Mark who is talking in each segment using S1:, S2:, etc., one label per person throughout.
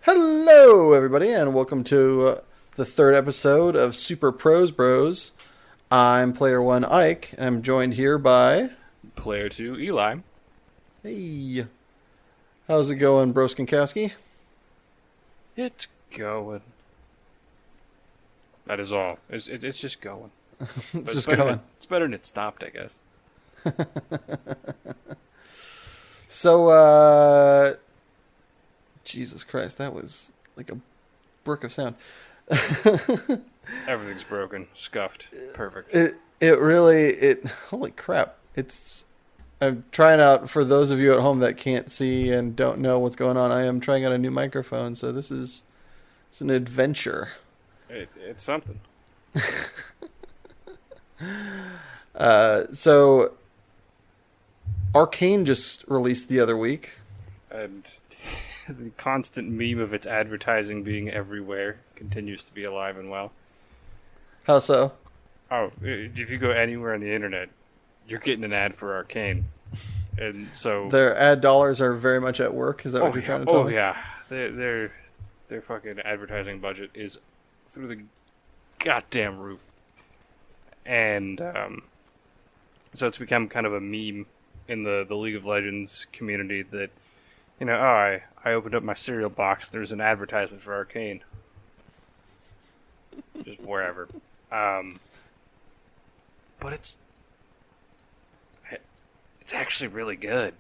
S1: Hello, everybody, and welcome to the third episode of Super Pros Bros. I'm Player One Ike, and I'm joined here by...
S2: Player 2, Eli.
S1: Hey, how's it going, Broskinkowski?
S2: It's going. That is all. It's just going. But
S1: Just going.
S2: It's better than it stopped, I guess.
S1: So, Jesus Christ, that was like a brick of sound.
S2: Everything's broken, scuffed, perfect.
S1: Holy crap. I'm trying out, for those of you at home that can't see and don't know what's going on, I am trying out a new microphone, so it's an adventure.
S2: It's something.
S1: So Arcane just released the other week.
S2: And the constant meme of its advertising being everywhere continues to be alive and well.
S1: How so?
S2: Oh, if you go anywhere on the internet, you're getting an ad for Arcane. And so
S1: Their ad dollars are very much at work. Is that what you're trying to tell me?
S2: Oh yeah, their fucking advertising budget is through the goddamn roof, and so it's become kind of a meme in the League of Legends community that, I opened up my cereal box. There's an advertisement for Arcane, just wherever, but it's actually really good.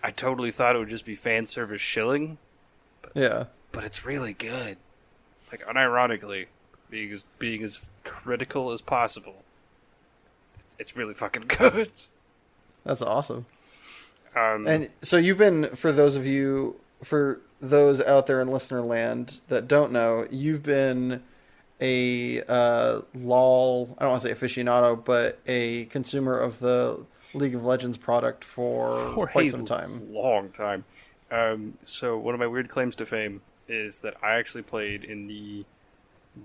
S2: I totally thought it would just be fan service shilling. But it's really good. Like, unironically, being as critical as possible, it's really fucking good.
S1: That's awesome.
S2: Um,
S1: And so you've been, for those out there in listener land that don't know, you've been a LOL, I don't want to say aficionado, but a consumer of the League of Legends product for quite some time.
S2: Long time. So one of my weird claims to fame is that I actually played in the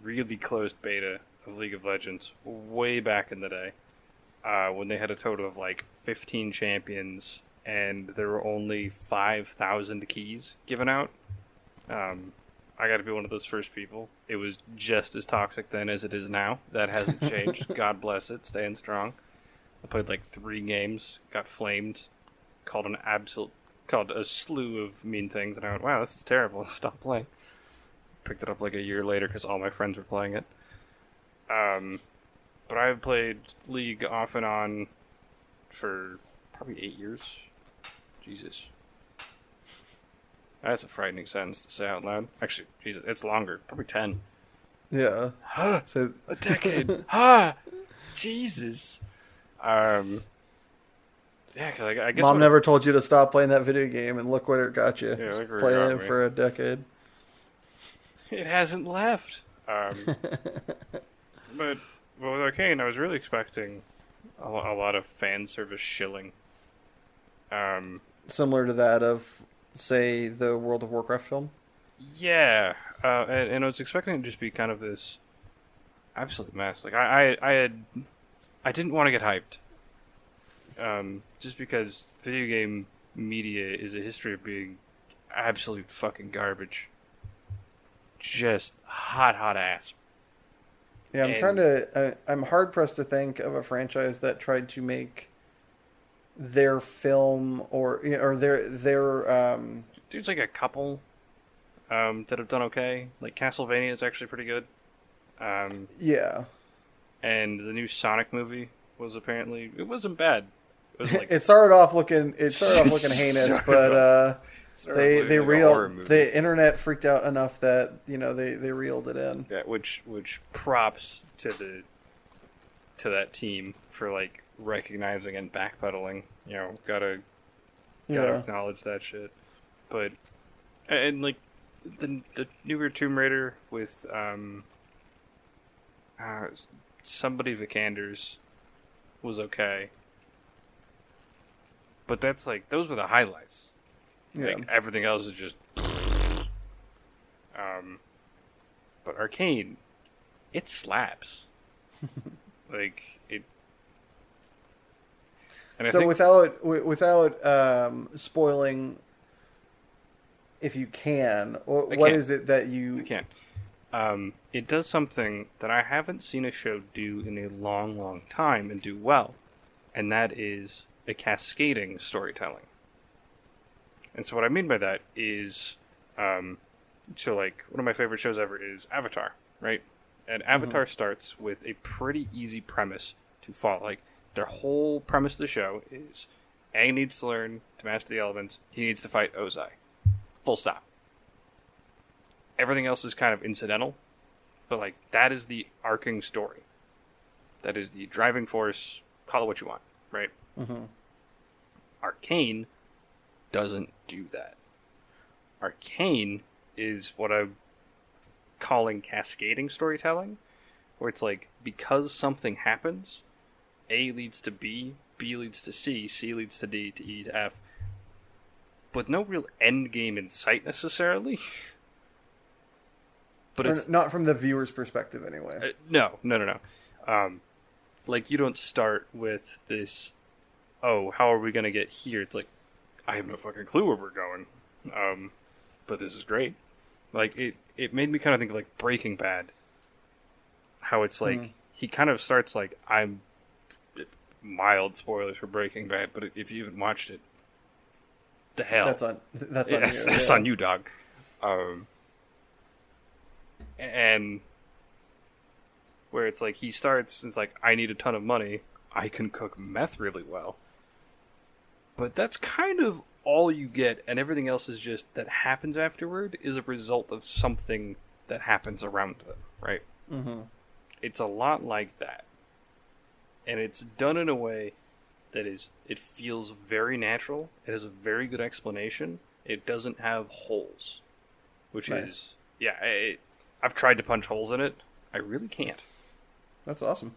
S2: really closed beta of League of Legends way back in the day, when they had a total of like 15 champions and there were only 5,000 keys given out. I got to be one of those first people. It was just as toxic then as it is now. That hasn't changed. God bless it. Staying strong. I played like 3 games, got flamed, called a slew of mean things, and I went, wow, this is terrible. Stop playing. Picked it up like a year later because all my friends were playing it. But I've played League off and on for probably 8 years. Jesus. That's a frightening sentence to say out loud. Actually, Jesus, it's longer. Probably 10.
S1: Yeah. So
S2: A decade. Jesus. Yeah, because I guess
S1: Mom never told you to stop playing that video game, and look what it got you.
S2: Yeah, look where it
S1: Playing
S2: got
S1: it
S2: me.
S1: for a decade.
S2: It hasn't left. But with Arcane, I was really expecting a lot of fan service shilling.
S1: Similar to that of, say, the World of Warcraft film.
S2: Yeah, and I was expecting it to just be kind of this absolute mess. Like I didn't want to get hyped, just because video game media is a history of being absolute fucking garbage, just hot ass.
S1: Yeah, I'm hard pressed to think of a franchise that tried to make their film or their
S2: There's like a couple that have done okay. Like Castlevania is actually pretty good.
S1: yeah.
S2: And the new Sonic movie was it wasn't bad. It was like
S1: It started off looking heinous, but the internet freaked out enough that they reeled it in.
S2: Yeah, which props to that team for like recognizing and backpedaling. Gotta acknowledge that shit. But and like the newer Tomb Raider with somebody Vikanders was okay. But that's like those were the highlights.
S1: Yeah.
S2: Like everything else is just but Arcane, it slaps. Like it. And
S1: So without spoiling if you can,
S2: I
S1: what
S2: can.
S1: is it that
S2: I
S1: you?
S2: can. It does something that I haven't seen a show do in a long, long time and do well, and that is a cascading storytelling. And so what I mean by that is, so like one of my favorite shows ever is Avatar, right? And Avatar starts with a pretty easy premise to follow. Like their whole premise of the show is Aang needs to learn to master the elements. He needs to fight Ozai. Full stop. Everything else is kind of incidental, but like that is the arcing story. That is the driving force. Call it what you want, right?
S1: Mm-hmm.
S2: Arcane doesn't do that. Arcane is what I'm calling cascading storytelling, where it's like because something happens, A leads to B, B leads to C, C leads to D, to E to F, but no real end game in sight necessarily. But it's
S1: not from the viewer's perspective, anyway.
S2: No. Like you don't start with this. Oh, how are we gonna get here? It's like I have no fucking clue where we're going. But this is great. Like it made me kind of think of like Breaking Bad. How it's like he kind of starts like I'm mild spoilers for Breaking Bad, but if you haven't watched it, the hell
S1: That's on you.
S2: That's on you, dog. And where it's like he starts, it's like I need a ton of money. I can cook meth really well, but that's kind of all you get, and everything else is just that happens afterward is a result of something that happens around them, right?
S1: Mm-hmm.
S2: It's a lot like that, and it's done in a way that it feels very natural. It has a very good explanation. It doesn't have holes, which is I've tried to punch holes in it. I really can't.
S1: That's awesome.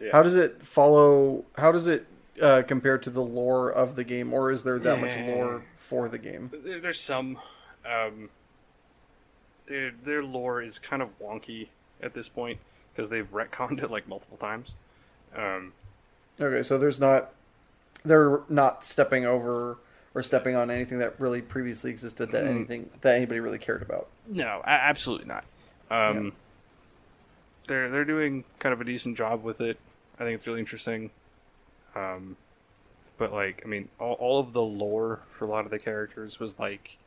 S2: Yeah.
S1: How does it follow? How does it compare to the lore of the game, or is there that much lore for the game?
S2: There's some. Their lore is kind of wonky at this point because they've retconned it like multiple times.
S1: Okay, so they're not stepping over or stepping on anything that really previously existed that anybody really cared about.
S2: No, absolutely not. They're doing kind of a decent job with it. I think it's really interesting. But like, I mean, all of the lore for a lot of the characters was like,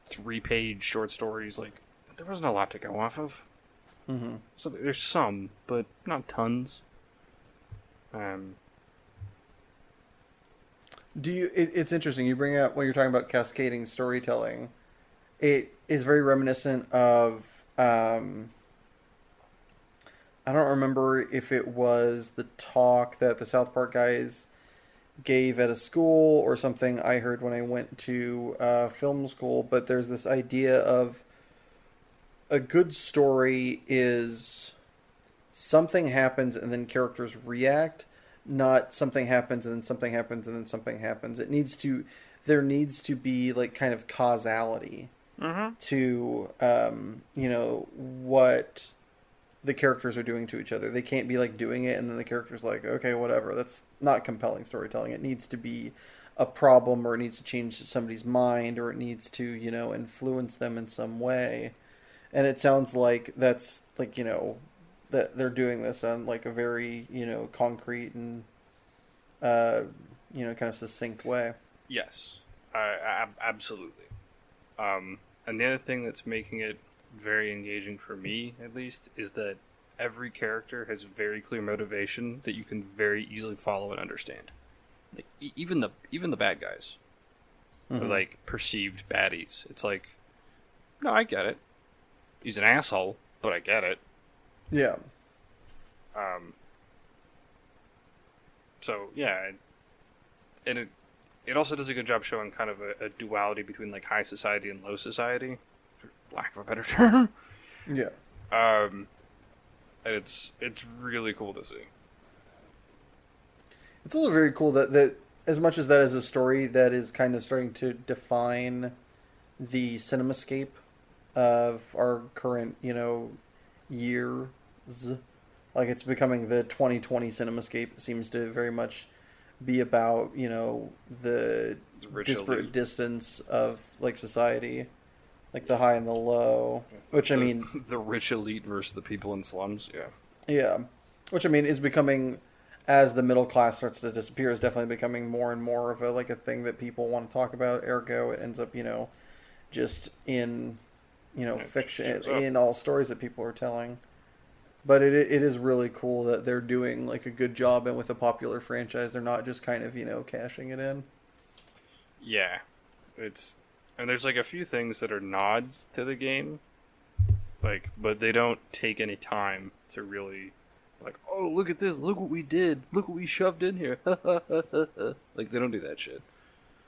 S2: 3-page short stories. Like, there wasn't a lot to go off of.
S1: Mm-hmm.
S2: So there's some, but not tons.
S1: It's interesting. You bring up when you're talking about cascading storytelling. It is very reminiscent of. I don't remember if it was the talk that the South Park guys gave at a school or something I heard when I went to film school, but there's this idea of a good story is something happens and then characters react, not something happens and then something happens and then something happens. There needs to be like kind of causality to what the characters are doing to each other. They can't be like doing it and then the character's like, okay, whatever. That's not compelling storytelling. It needs to be a problem, or it needs to change somebody's mind, or it needs to, influence them in some way. And it sounds like that's like, that they're doing this on like a very, concrete and, kind of succinct way.
S2: Yes, absolutely. And the other thing that's making it very engaging for me, at least, is that every character has very clear motivation that you can very easily follow and understand. Like, even the bad guys, are like perceived baddies. It's like, no, I get it. He's an asshole, but I get it.
S1: Yeah.
S2: So yeah, and it also does a good job showing kind of a duality between like high society and low society, for lack of a better term.
S1: Yeah.
S2: And it's really cool to see.
S1: It's also very cool that as much as that is a story that is kind of starting to define the cinemascape of our current, years. Like, it's becoming the 2020 cinemascape. It seems to very much be about, you know, the
S2: The rich
S1: disparate
S2: elite.
S1: distance of like society, like the high and the low. Which I mean,
S2: The rich elite versus the people in slums. Yeah.
S1: yeah, which I mean is becoming, as the middle class starts to disappear, is definitely becoming more and more of a like a thing that people want to talk about. Ergo, it ends up, you know, just in, you know,
S2: Yeah, it
S1: fiction
S2: shows up.
S1: in all stories that people are telling. But it is really cool that they're doing like a good job, and with a popular franchise, they're not just kind of, you know, cashing it in.
S2: Yeah, it's and there's like a few things that are nods to the game, like, but they don't take any time to really, like, oh, look at this, look what we did, look what we shoved in here, like they don't do that shit.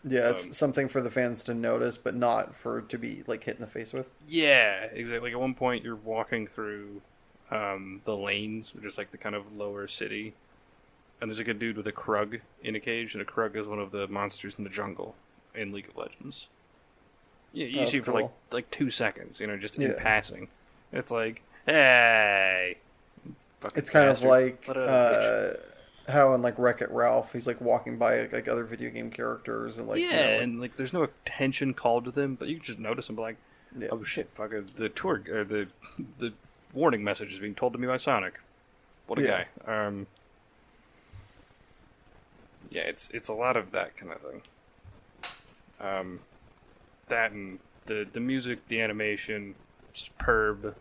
S1: Yeah,
S2: Um,
S1: it's something for the fans to notice, but not for to be like hit in the face with.
S2: yeah, exactly. Like at one point, you're walking through the lanes, which is like the kind of lower city, and there's like a dude with a krug in a cage, and a krug is one of the monsters in the jungle in League of Legends. Yeah, you
S1: Oh,
S2: see
S1: that's
S2: for like
S1: cool.
S2: 2 seconds, you know, just in
S1: Yeah.
S2: passing. It's like, hey, fucking
S1: It's kind of
S2: bastard.
S1: like
S2: Let out a fish.
S1: how in like Wreck-It Ralph, he's like walking by like other video game characters and like, you know,
S2: Yeah,
S1: like,
S2: and like there's no attention called to them, but you can just notice them. Like,
S1: yeah,
S2: oh shit, fucking the tour or the warning message is being told to me by Sonic. What a
S1: Yeah.
S2: guy. Yeah, it's a lot of that kind of thing. That and the music, the animation, superb.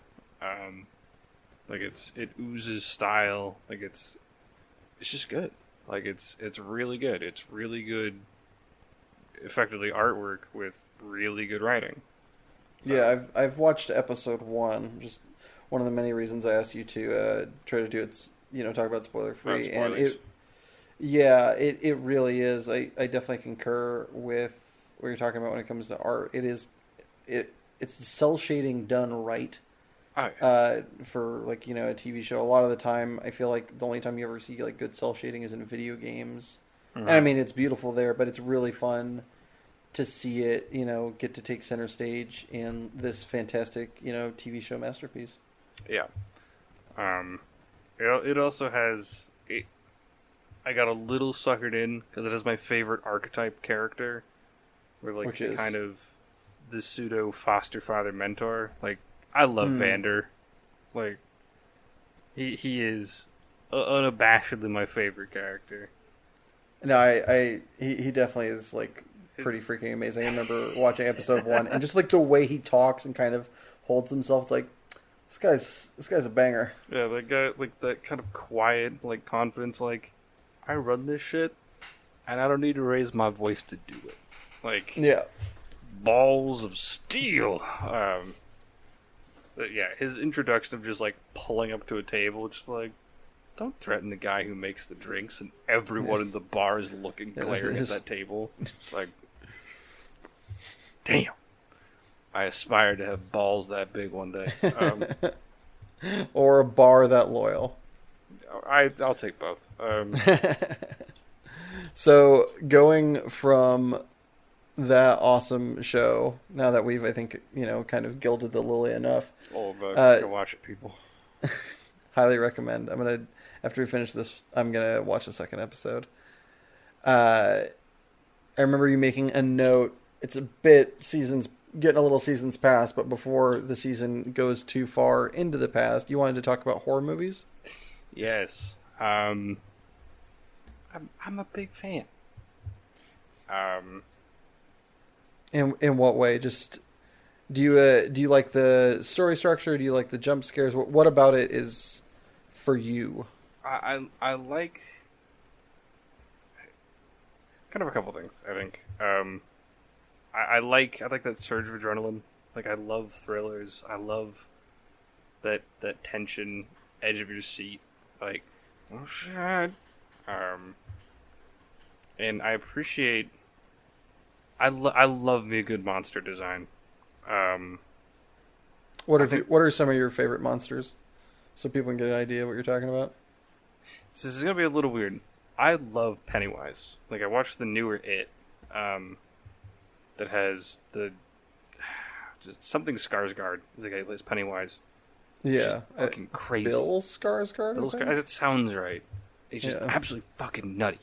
S2: Like it oozes style. Like it's just good. Like it's really good. It's really good, effectively artwork with really good writing. So,
S1: yeah. I've watched episode one. Just one of the many reasons I asked you to try to do it. You know, talk about spoiler
S2: not
S1: free, and
S2: spoilers.
S1: it really is. I definitely concur with what you're talking about when it comes to art. It's the cell shading done right.
S2: Oh yeah.
S1: For like, you know, a TV show, a lot of the time I feel like the only time you ever see like good cell shading is in video games, and I
S2: Mhm.
S1: mean it's beautiful there, but it's really fun to see it, you know, get to take center stage in this fantastic, you know, TV show masterpiece.
S2: Yeah. Um, it also has. I got a little suckered in because it has my favorite archetype character, where like
S1: Which
S2: the
S1: is
S2: kind of the pseudo foster father mentor. Like I love
S1: mm,
S2: Vander. Like he is unabashedly my favorite character.
S1: no, he definitely is like pretty freaking amazing. I remember watching episode one and just like the way he talks and kind of holds himself. It's like this guy's a banger.
S2: Yeah, that guy, like that kind of quiet, like confidence. Like I run this shit, and I don't need to raise my voice to do it. Like
S1: Yeah,
S2: balls of steel. But yeah, his introduction of just like pulling up to a table, just like, don't threaten the guy who makes the drinks, and everyone in the bar is looking,
S1: Yeah,
S2: glaring at
S1: his-
S2: that table. It's like, damn. I aspire to have balls that big one day.
S1: or a bar that loyal.
S2: I'll take both.
S1: So going from that awesome show, now that we've, I think, you know, kind of gilded the lily enough,
S2: Go watch it, people.
S1: highly recommend. I'm gonna, after we finish this, I'm gonna watch the second episode. I remember you making a note. It's a bit seasons, getting a little seasons past, but before the season goes too far into the past, you wanted to talk about horror movies.
S2: Yes. I'm a big fan. Um,
S1: In what way? Just do you like the story structure? Do you like the jump scares? What about it is for you?
S2: I like kind of a couple things. I think. I like that surge of adrenaline. Like I love thrillers. I love that tension, edge of your seat. Like, oh shit. And I appreciate. I love me a good monster design. Um, I think
S1: What are some of your favorite monsters, so people can get an idea of what you're talking about?
S2: this is gonna be a little weird. I love Pennywise. Like I watched the newer It, that has the just something Skarsgård. Is the guy who plays Pennywise. It's just
S1: Yeah,
S2: fucking crazy.
S1: Bill Skarsgård.
S2: Bill
S1: I think?
S2: Skarsgård. That sounds right. He's just
S1: Yeah.
S2: absolutely fucking nutty.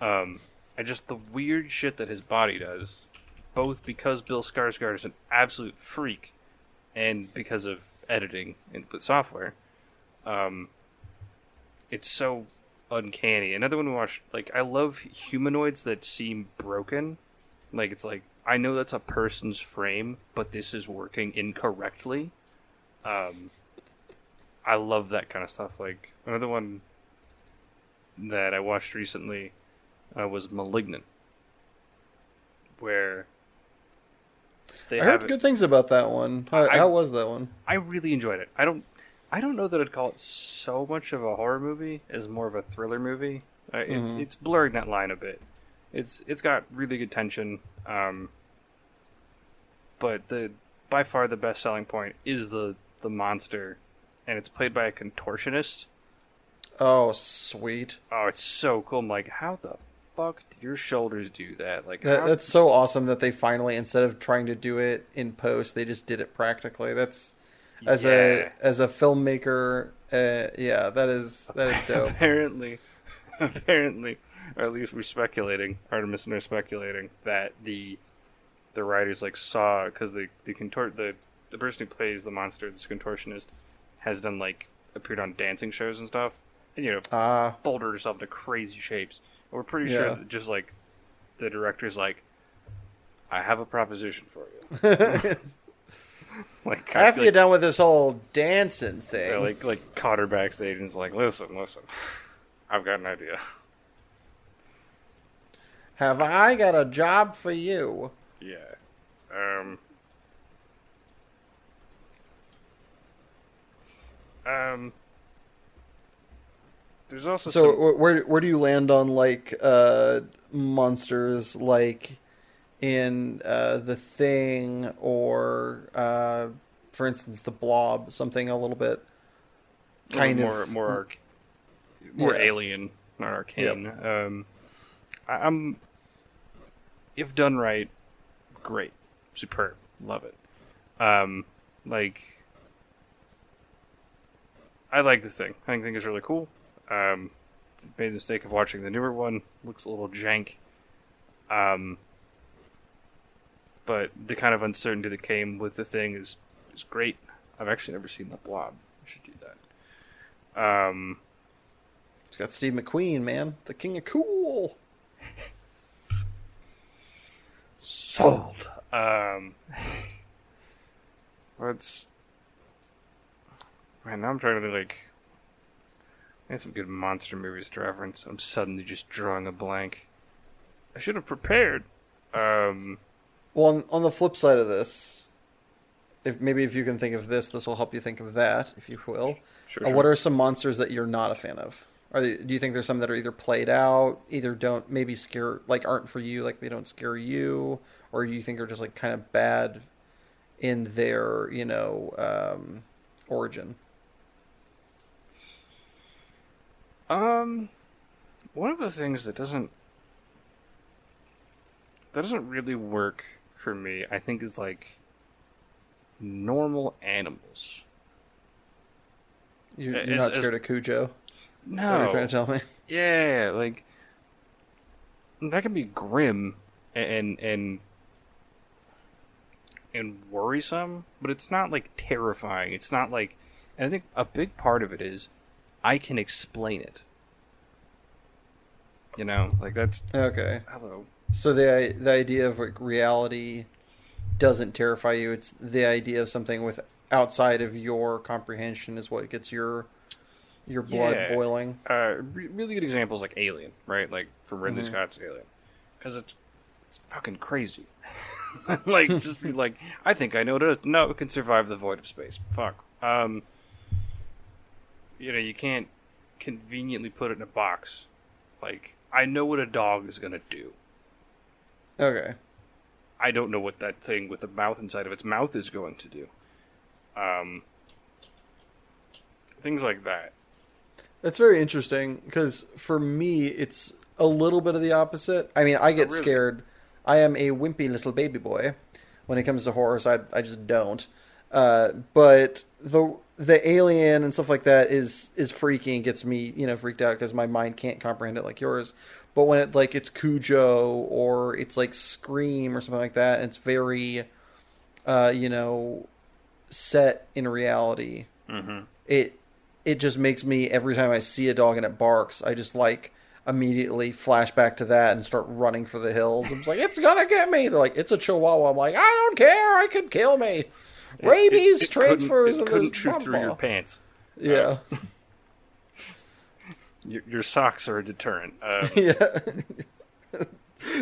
S2: And just the weird shit that his body does, both because Bill Skarsgård is an absolute freak, and because of editing and with software. It's so uncanny. Another one we watched, like, I love humanoids that seem broken. Like, it's like, I know that's a person's frame, but this is working incorrectly. I love that kind of stuff. Like, another one that I watched recently was Malignant, where
S1: I heard good things about that one. How was that one?
S2: I really enjoyed it. I don't know that I'd call it so much of a horror movie as more of a thriller movie. It's blurring that line a bit. It's got really good tension, but by far the best selling point is the monster, and it's played by a contortionist.
S1: Oh, sweet!
S2: Oh, it's so cool. I'm like, how the fuck did your shoulders do that? Like,
S1: that's so awesome that they finally, instead of trying to do it in post, they just did it practically. That's as a filmmaker, that is dope.
S2: Apparently, or at least we're speculating. Artemis and I are speculating that the writers like saw, because the person who plays the monster, this contortionist, has done like appeared on dancing shows and stuff, and folded herself into crazy shapes. And we're pretty sure that just like the director's like, I have a proposition for you. Like,
S1: after you're done with this whole dancing thing,
S2: yeah, like caught her backstage and is like, listen, I've got an idea.
S1: Have I got a job for you?
S2: Yeah. There's also
S1: where do you land on like monsters like in The Thing, or for instance The Blob, something a little bit
S2: more alien, not arcane. Yep. I'm, if done right, great, superb, love it. Like, I like The Thing. I think it's really cool. Made the mistake of watching the newer one. Looks a little jank. But the kind of uncertainty that came with The Thing is great. I've actually never seen The Blob. I should do that.
S1: It's got Steve McQueen, man. The king of cool.
S2: Sold. Let's... Man, now I'm trying to like... I had some good monster movies to reference. I'm suddenly just drawing a blank. I should have prepared.
S1: Well, on the flip side of this, if you can think of this will help you think of that, if you will.
S2: Sure.
S1: What are some monsters that you're not a fan of? Do you think there's some that are either played out, either don't maybe scare, like aren't for you, like they don't scare you, or you think they're just like kind of bad in their, origin?
S2: One of the things that doesn't really work for me, I think, is like normal animals.
S1: You're not scared of Cujo?
S2: No.
S1: Is that what you're trying to tell me?
S2: Yeah, like that can be grim and worrisome, but it's not like terrifying. It's not like, and I think a big part of it is I can explain it. Like that's
S1: okay.
S2: Hello.
S1: So the idea of like reality doesn't terrify you. It's the idea of something with outside of your comprehension is what gets your blood boiling.
S2: Really good examples like Alien, right? Like from Ridley Scott's Alien, because it's fucking crazy. Like just be like, I think I know it can survive the void of space. Fuck. You can't conveniently put it in a box. Like, I know what a dog is gonna do.
S1: Okay.
S2: I don't know what that thing with the mouth inside of its mouth is going to do. Things like that.
S1: That's very interesting, because for me, it's a little bit of the opposite. I mean, I get scared. I am a wimpy little baby boy when it comes to horror, so I just don't. But the alien and stuff like that is freaky and gets me, freaked out because my mind can't comprehend it like yours. But when it's Cujo or it's like Scream or something like that, and it's very, you know, set in reality.
S2: Mm-hmm.
S1: It just makes me, every time I see a dog and it barks, I just like immediately flash back to that and start running for the hills. I'm just like, it's gonna get me. They're like, it's a Chihuahua. I'm like, I don't care. I could kill me. Rabies transfers.
S2: It couldn't shoot through your pants.
S1: Yeah.
S2: Your socks are a deterrent.
S1: Yeah.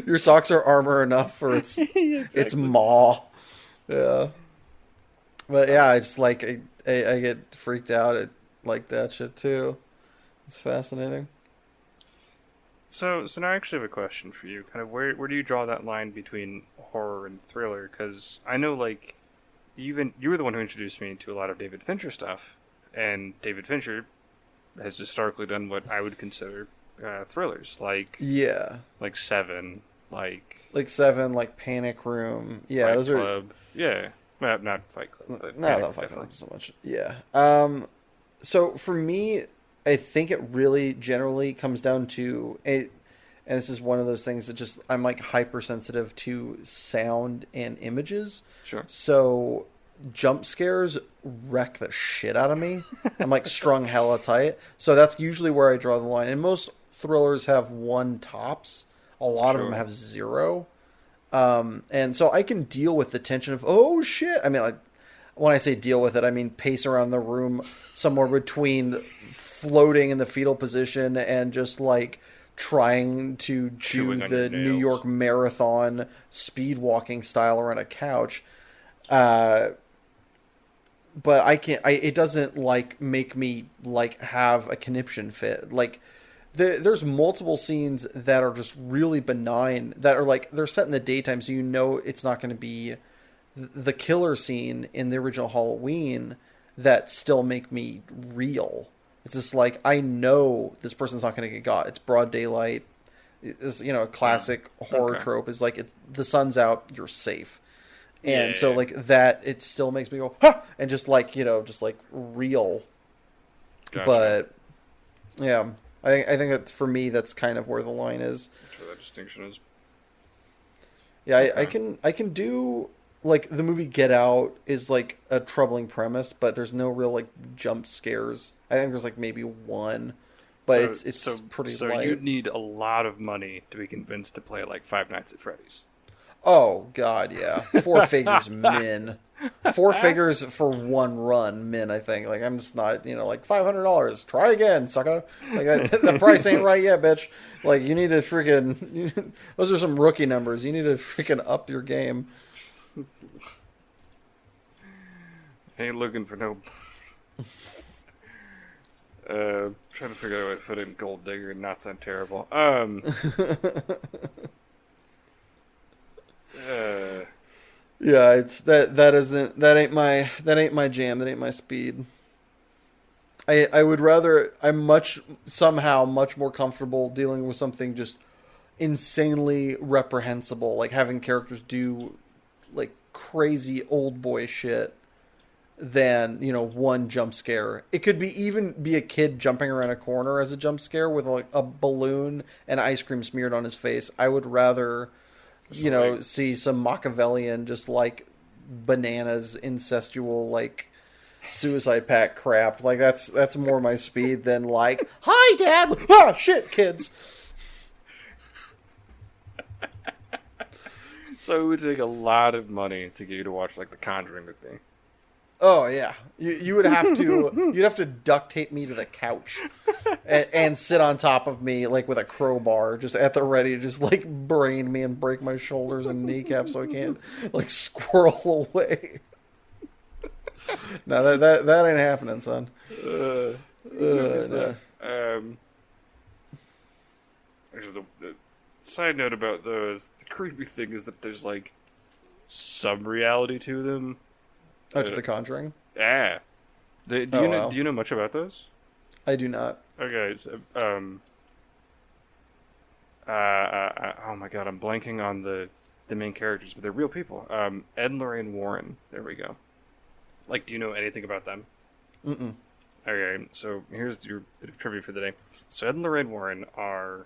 S1: Your socks are armor enough for its its maw. Yeah. But yeah, I just like I get freaked out at like that shit too. It's fascinating.
S2: So now I actually have a question for you. Kind of where do you draw that line between horror and thriller? Because I know like you were the one who introduced me to a lot of David Fincher stuff, and David Fincher has historically done what I would consider thrillers, like Seven, like
S1: Seven, like Panic Room. Yeah,
S2: Fight
S1: those
S2: Club. Yeah, well, not Fight Club, but
S1: no, not Fight Club so much. Yeah. So for me, I think it really generally comes down to it, and this is one of those things that just I'm like hypersensitive to sound and images.
S2: Sure.
S1: So jump scares wreck the shit out of me. I'm like strung hella tight. So that's usually where I draw the line. And most thrillers have one tops. A lot of them have zero. And so I can deal with the tension of, oh shit. I mean, like, when I say deal with it, I mean pace around the room somewhere between floating in the fetal position and just like trying to do the New York Marathon speed walking style around a couch. But I can't. It doesn't like make me like have a conniption fit. Like there's multiple scenes that are just really benign that are like they're set in the daytime, so you know it's not going to be the killer scene in the original Halloween that still make me real. It's just like I know this person's not going to get got. It's broad daylight. It's, you know, a classic horror trope is like the sun's out, you're safe. And so like that, it still makes me go, ha! And just like, you know, just like real. Gotcha. But yeah, I think that for me, that's kind of where the line is.
S2: That's where that distinction is.
S1: Yeah, okay. I can do like the movie Get Out is like a troubling premise, but there's no real like jump scares. I think there's like maybe one, but so, it's pretty light.
S2: So you'd need a lot of money to be convinced to play like Five Nights at Freddy's.
S1: Oh, God, yeah. 4 figures, min. 4 figures for one run, min, I think. Like, I'm just not, you know, like, $500. Try again, sucker. Like, the price ain't right yet, bitch. Like, you need to freaking... Those are some rookie numbers. You need to freaking up your game.
S2: Ain't looking for no... trying to figure out a way to fit in Gold Digger and not sound terrible.
S1: Yeah, it's that ain't my jam. That ain't my speed. I would rather, I'm somehow much more comfortable dealing with something just insanely reprehensible, like having characters do like crazy old boy shit, than, you know, one jump scare. It could even be a kid jumping around a corner as a jump scare with like a balloon and ice cream smeared on his face. I would rather, you know, see some Machiavellian, just like bananas, incestual, like suicide pact crap. Like that's more my speed than like, hi dad, ah shit kids.
S2: So it would take a lot of money to get you to watch like The Conjuring with me.
S1: Oh yeah, you would have to you'd have to duct tape me to the couch and sit on top of me like with a crowbar, just at the ready to just like brain me and break my shoulders and kneecaps so I can't like squirrel away. No, that ain't happening, son.
S2: No. Actually, the side note about those, the creepy thing is that there's like some reality to them.
S1: Oh, to The Conjuring?
S2: Yeah. Do you know much about those?
S1: I do not.
S2: Okay. So, oh my god, I'm blanking on the main characters, but they're real people. Ed and Lorraine Warren. There we go. Like, do you know anything about them?
S1: Mm-mm.
S2: Okay, so here's your bit of trivia for the day. So Ed and Lorraine Warren are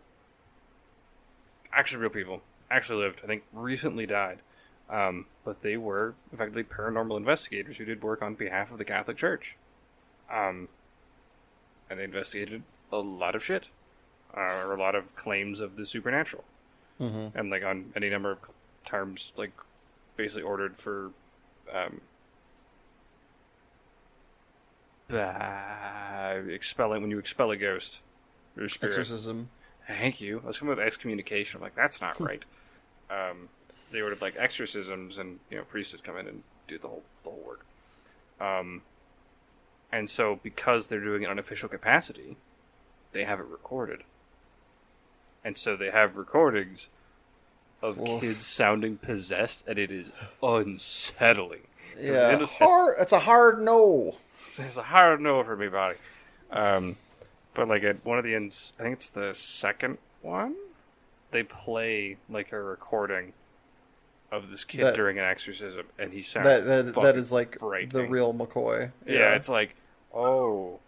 S2: actually real people, actually lived, I think recently died. But they were effectively paranormal investigators who did work on behalf of the Catholic Church. And they investigated a lot of shit, or a lot of claims of the supernatural.
S1: Mm-hmm.
S2: And, like, on any number of terms, like, basically ordered for, expelling, when you expel a ghost or a spirit.
S1: Exorcism.
S2: Thank you. I was coming with excommunication. I'm like, that's not right. They ordered, like, exorcisms, and, you know, priests would come in and do the whole work. And so, because they're doing it on official capacity, they have it recorded. And so they have recordings of kids sounding possessed, and it is unsettling.
S1: Yeah, it's a hard no.
S2: It's a hard no for me, buddy. But, like, at one of the ends, I think it's the second one, they play, like, a recording of this kid during an exorcism, and he sounds
S1: that is like
S2: frightening.
S1: The real McCoy.
S2: Yeah, it's like, oh,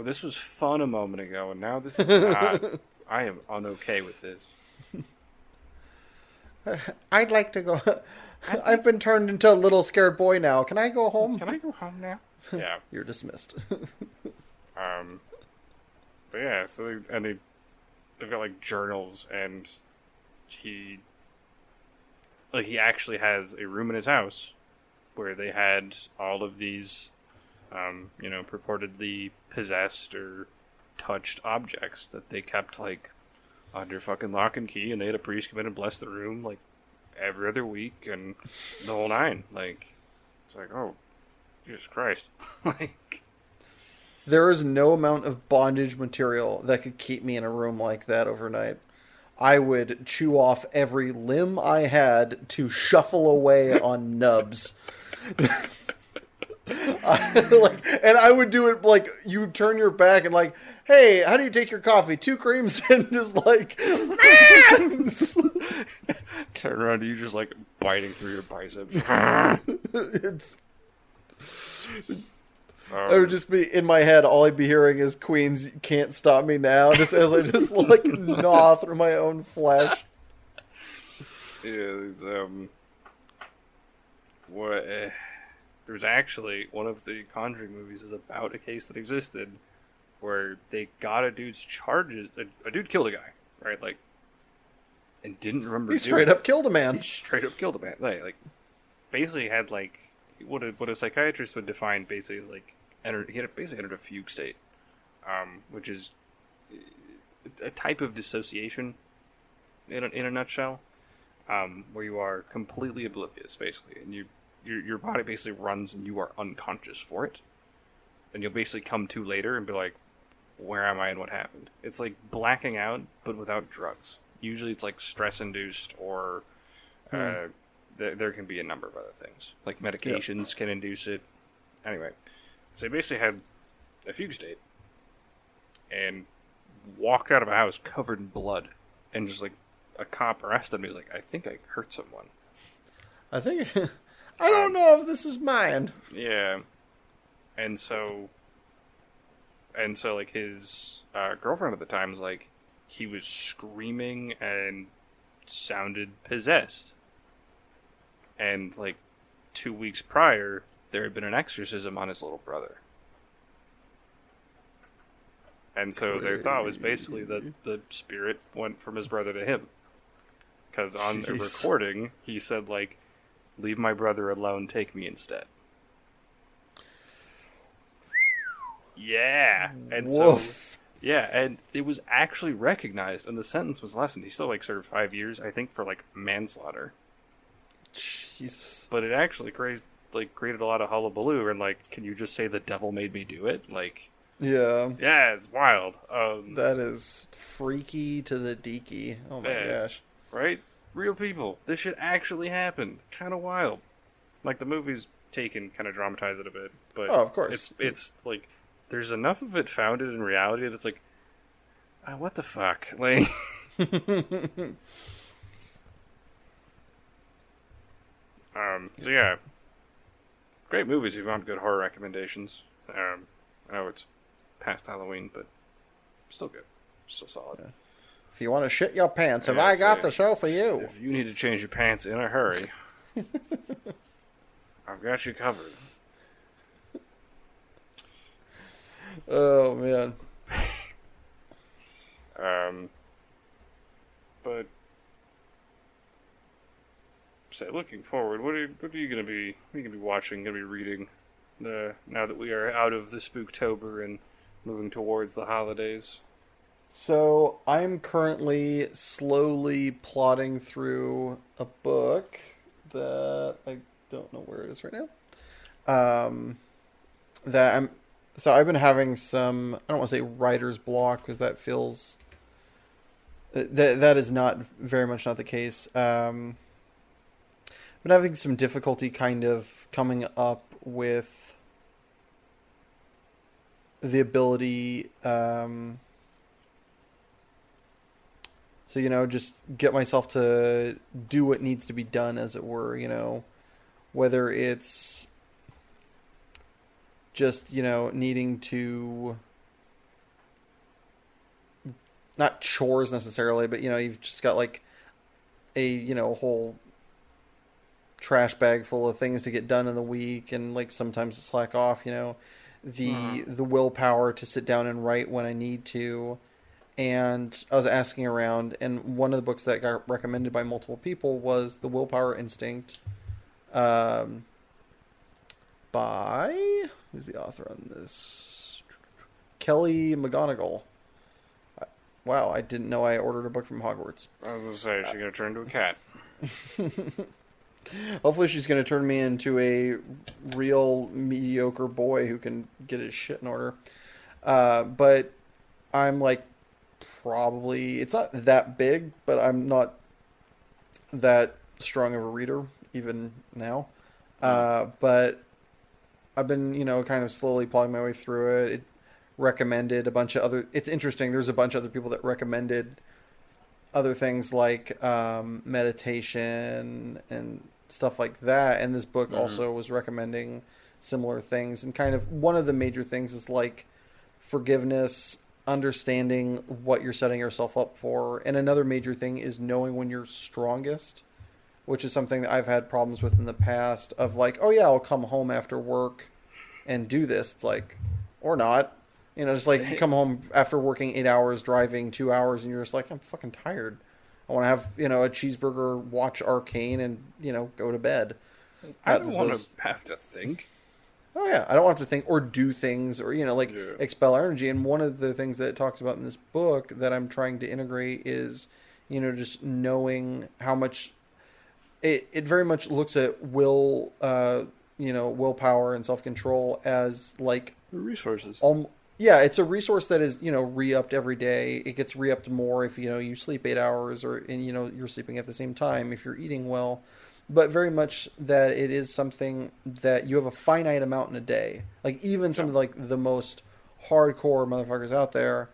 S2: this was fun a moment ago, and now this is not. I am unokay with this.
S1: I'd like to go. I've been turned into a little scared boy now. Can I go home?
S2: Can I go home now? Yeah.
S1: You're dismissed.
S2: But yeah, so they've got, like, journals, and he actually has a room in his house where they had all of these, purportedly possessed or touched objects that they kept, like, under fucking lock and key, and they had a priest come in and bless the room, like, every other week, and the whole nine. Like, it's like, oh, Jesus Christ. Like,
S1: there is no amount of bondage material that could keep me in a room like that overnight. I would chew off every limb I had to shuffle away on nubs. And I would do it like, you turn your back and, like, hey, how do you take your coffee? 2 creams, and just like
S2: turn around, you just, like, biting through your biceps.
S1: It would just be in my head. All I'd be hearing is Queen's "Can't Stop Me Now," just as I just, like, gnaw through my own flesh.
S2: Yeah, there's actually one of the Conjuring movies is about a case that existed where they got a dude's charges. A dude killed a guy, right? Like, and didn't remember.
S1: He straight up killed a man.
S2: He straight up killed a man. Like basically had, like, what a psychiatrist would define basically as, like, he had basically entered a fugue state, which is a type of dissociation in a nutshell, where you are completely oblivious, basically, and your body basically runs and you are unconscious for it, and you'll basically come to later and be like, where am I and what happened? It's like blacking out, but without drugs. Usually it's, like, stress induced, or there can be a number of other things, like medications can induce it. Anyway, so he basically had a fugue state and walked out of a house covered in blood, and just, like, a cop arrested him. He's like, I think I hurt someone. I
S1: don't know if this is mine.
S2: Yeah. And so like, his girlfriend at the time was like, he was screaming and sounded possessed. And, like, 2 weeks prior, there had been an exorcism on his little brother. And so their thought was basically that the spirit went from his brother to him. Because on the recording, he said, like, leave my brother alone, take me instead. Yeah. And
S1: Woof.
S2: and it was actually recognized, and the sentence was lessened. He still, like, served 5 years, I think, for, like, manslaughter.
S1: Jeez.
S2: But it actually created a lot of hullabaloo, and, like, can you just say the devil made me do it? Like,
S1: yeah,
S2: it's wild.
S1: That is freaky to the deaky. Oh my gosh.
S2: Right? Real people. This shit actually happened. Kind of wild. Like, the movie's taken, kind of dramatize it a bit, but
S1: of course,
S2: it's like, there's enough of it founded in reality that's like, what the fuck? Like, so yeah, great movies. If you want good horror recommendations, I know it's past Halloween, but still good, still solid.
S1: If you want to shit your pants, have I
S2: Yes,
S1: got the show for you?
S2: if you need to change your pants in a hurry, I've got you covered.
S1: Oh man.
S2: But say, looking forward, what are you gonna be? What are you gonna be watching? Gonna be reading? Now that we are out of the Spooktober and moving towards the holidays.
S1: So I'm currently slowly plodding through a book that I don't know where it is right now. That I'm. So I've been having some. I don't want to say writer's block because that feels. That is not very much not the case. Been having some difficulty kind of coming up with the ability. So, just get myself to do what needs to be done, as it were, whether it's just, needing to, not chores necessarily, but, you've just got like a, whole trash bag full of things to get done in the week and like sometimes slack off, the willpower to sit down and write when I need to. And I was asking around, and one of the books that got recommended by multiple people was The Willpower Instinct, by, who's the author on this? Kelly McGonigal. Wow, I didn't know I ordered a book from Hogwarts.
S2: I was gonna say, is she gonna turn into a cat?
S1: Hopefully she's going to turn me into a real mediocre boy who can get his shit in order. But I'm like, probably, it's not that big, but I'm not that strong of a reader even now. But I've been, kind of slowly plodding my way through it. It recommended a bunch of other, it's interesting, there's a bunch of other people that recommended other things like meditation and stuff like that. And this book also was recommending similar things. And kind of one of the major things is like forgiveness, understanding what you're setting yourself up for. And another major thing is knowing when you're strongest, which is something that I've had problems with in the past of like, oh yeah, I'll come home after work and do this. It's like, or not. Just like you come home after working 8 hours, driving 2 hours, and you're just like, I'm fucking tired. I want to have, a cheeseburger, watch Arcane, and, go to bed.
S2: I don't want to have to think.
S1: Oh, yeah. I don't want to think or do things or, expel energy. And one of the things that it talks about in this book that I'm trying to integrate is, just knowing how much it very much looks at willpower and self-control as like
S2: resources.
S1: Yeah, it's a resource that is, re-upped every day. It gets re-upped more if, you sleep 8 hours or, and, you're sleeping at the same time if you're eating well. But very much that it is something that you have a finite amount in a day. Like, even some of, like, the most hardcore motherfuckers out there,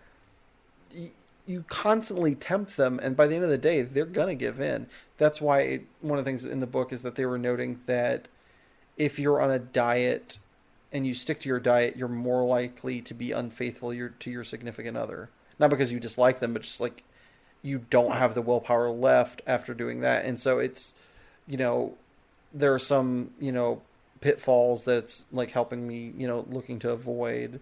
S1: you constantly tempt them, and by the end of the day, they're going to give in. That's why one of the things in the book is that they were noting that if you're on a diet and you stick to your diet, you're more likely to be unfaithful to your significant other. Not because you dislike them, but just like you don't have the willpower left after doing that. And so it's, there are some, pitfalls that's like helping me, looking to avoid.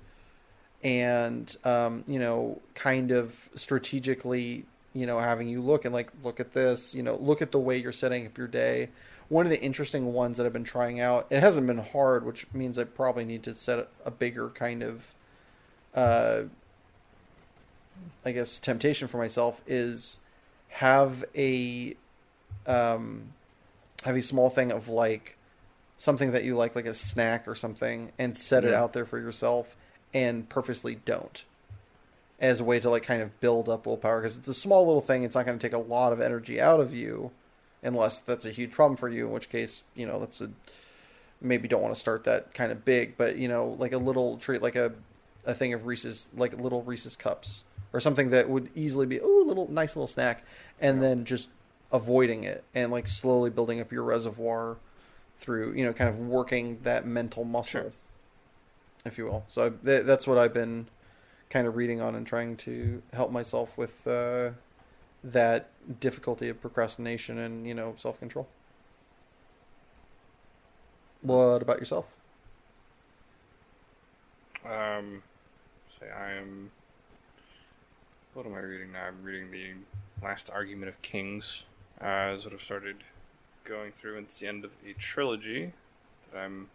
S1: And, kind of strategically, having you look and like, look at this, look at the way you're setting up your day. One of the interesting ones that I've been trying out, it hasn't been hard, which means I probably need to set a bigger kind of, I guess, temptation for myself, is have a small thing of like something that you like a snack or something, and set it out there for yourself and purposely don't, as a way to like kind of build up willpower, because it's a small little thing. It's not going to take a lot of energy out of you. Unless that's a huge problem for you, in which case, that's maybe don't want to start that kind of big, but, like a little treat, like a thing of Reese's, like little Reese's cups or something that would easily be, nice little snack. And then just avoiding it and like slowly building up your reservoir through, kind of working that mental muscle, if you will. So that's what I've been kind of reading on and trying to help myself with, that difficulty of procrastination and, self-control. What about yourself?
S2: Say I am. What am I reading now? I'm reading the Last Argument of Kings. Sort of started going through, and it's the end of a trilogy that I'm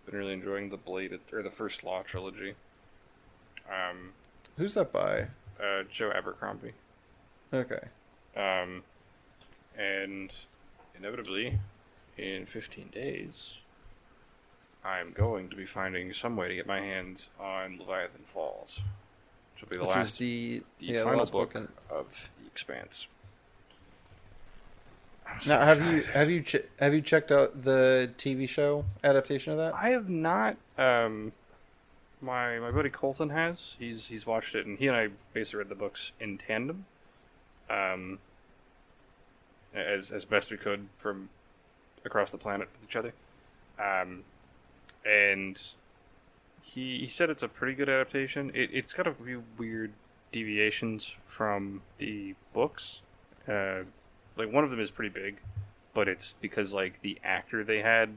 S2: been really enjoying. The First Law trilogy.
S1: Who's that by?
S2: Joe Abercrombie.
S1: Okay.
S2: And inevitably, in 15 days, I'm going to be finding some way to get my hands on Leviathan Falls, which will be the final book of The Expanse.
S1: Now, have you checked out the TV show adaptation of that?
S2: I have not. My buddy Colton has. He's watched it, and he and I basically read the books in tandem, as best we could from across the planet with each other, and he said it's a pretty good adaptation. It's got a few weird deviations from the books. Like one of them is pretty big, but it's because like the actor they had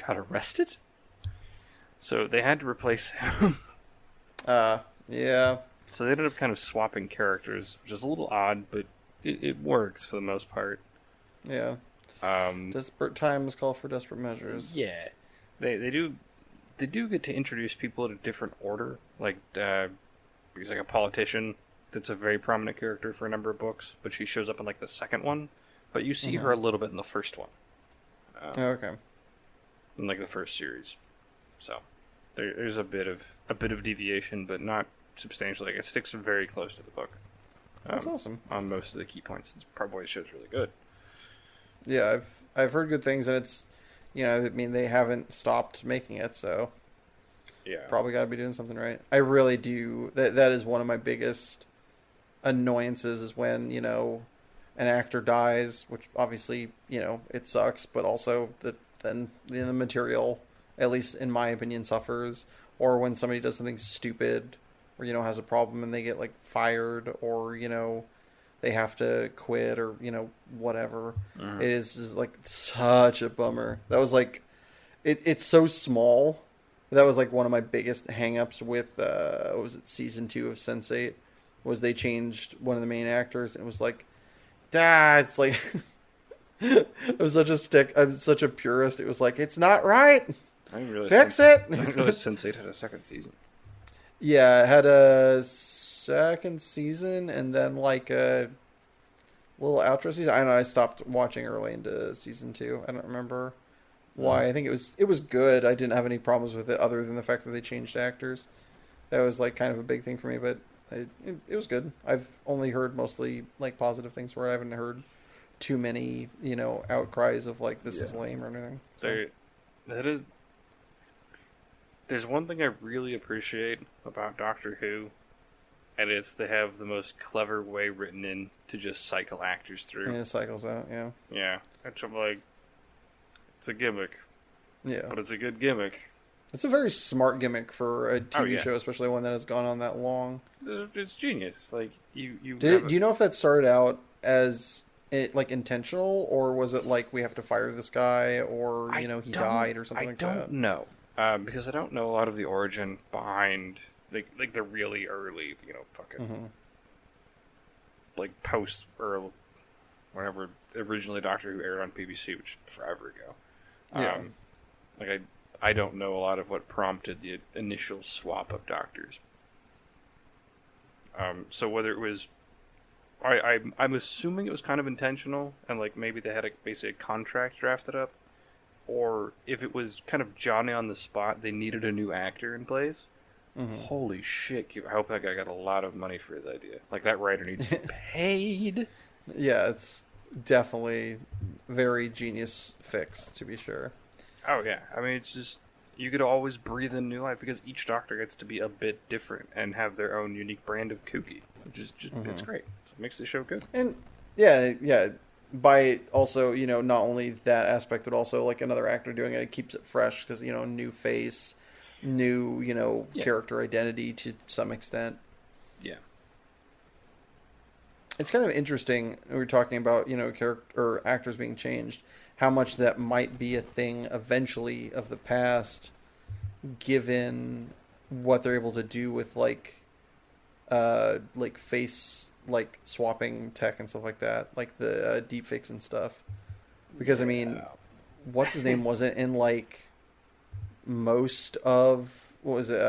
S2: got arrested. So they had to replace him.
S1: Yeah.
S2: So they ended up kind of swapping characters, which is a little odd, but it works for the most part.
S1: Yeah. Desperate times call for desperate measures.
S2: Yeah. They do get to introduce people in a different order. Like, he's like a politician that's a very prominent character for a number of books, but she shows up in like the second one. But you see her a little bit in the first one.
S1: Okay.
S2: In like the first series. So there's a bit of deviation, but not substantial. Like it sticks very close to the book.
S1: That's awesome.
S2: On most of the key points, it's probably show's really good.
S1: Yeah, I've heard good things, and it's they haven't stopped making it, so
S2: yeah,
S1: probably got to be doing something right. I really do. That is one of my biggest annoyances is when an actor dies, which obviously it sucks, but also then the material, at least in my opinion, suffers, or when somebody does something stupid or has a problem and they get like fired, or they have to quit, or whatever. It is like such a bummer. That was like it's so small. That was like one of my biggest hangups with what was it, season 2 of Sense8, was they changed one of the main actors, and it was like, it's like it was such a stick. I'm such a purist. It was like, it's not right.
S2: I didn't realize
S1: Fix it.
S2: I didn't realize Sense8 had a second season.
S1: Yeah, it had a second season and then like a little outro season. I don't know. I stopped watching early into season 2. I don't remember why. I think it was good. I didn't have any problems with it other than the fact that they changed actors. That was like kind of a big thing for me, but it was good. I've only heard mostly like positive things for it. I haven't heard too many outcries of like this is lame or anything. So.
S2: There's one thing I really appreciate about Doctor Who, and it's they have the most clever way written in to just cycle actors through.
S1: And it cycles out, yeah.
S2: Yeah, which I'm like, it's a gimmick.
S1: Yeah,
S2: but it's a good gimmick.
S1: It's a very smart gimmick for a TV show, especially one that has gone on that long.
S2: It's genius. Like do
S1: you know if that started out as like intentional, or was it like we have to fire this guy, or he died or something like that? I don't
S2: know. Because I don't know a lot of the origin behind like the really early, fucking like post or whenever originally Doctor Who aired on BBC, which was forever ago.
S1: Yeah.
S2: Like I don't know a lot of what prompted the initial swap of doctors. So whether it was, I'm assuming it was kind of intentional, and like maybe they had basically a contract drafted up. Or if it was kind of Johnny on the spot, they needed a new actor in place. Holy shit, I hope that guy got a lot of money for his idea. Like, that writer needs to be paid.
S1: Yeah, it's definitely very genius fix, to be sure.
S2: Oh, yeah. I mean, it's just, you could always breathe in new life, because each Doctor gets to be a bit different and have their own unique brand of kooky, which is just, it's great. So it makes the show good.
S1: And, yeah. By also, not only that aspect, but also like another actor doing it keeps it fresh, because, new face, new, character identity to some extent.
S2: Yeah.
S1: it's kind of interesting. We were talking about, character or actors being changed. How much that might be a thing eventually of the past, given what they're able to do with like face like swapping tech and stuff like that, like the deepfakes and stuff. Because I mean, what's his name wasn't in like most of what was it?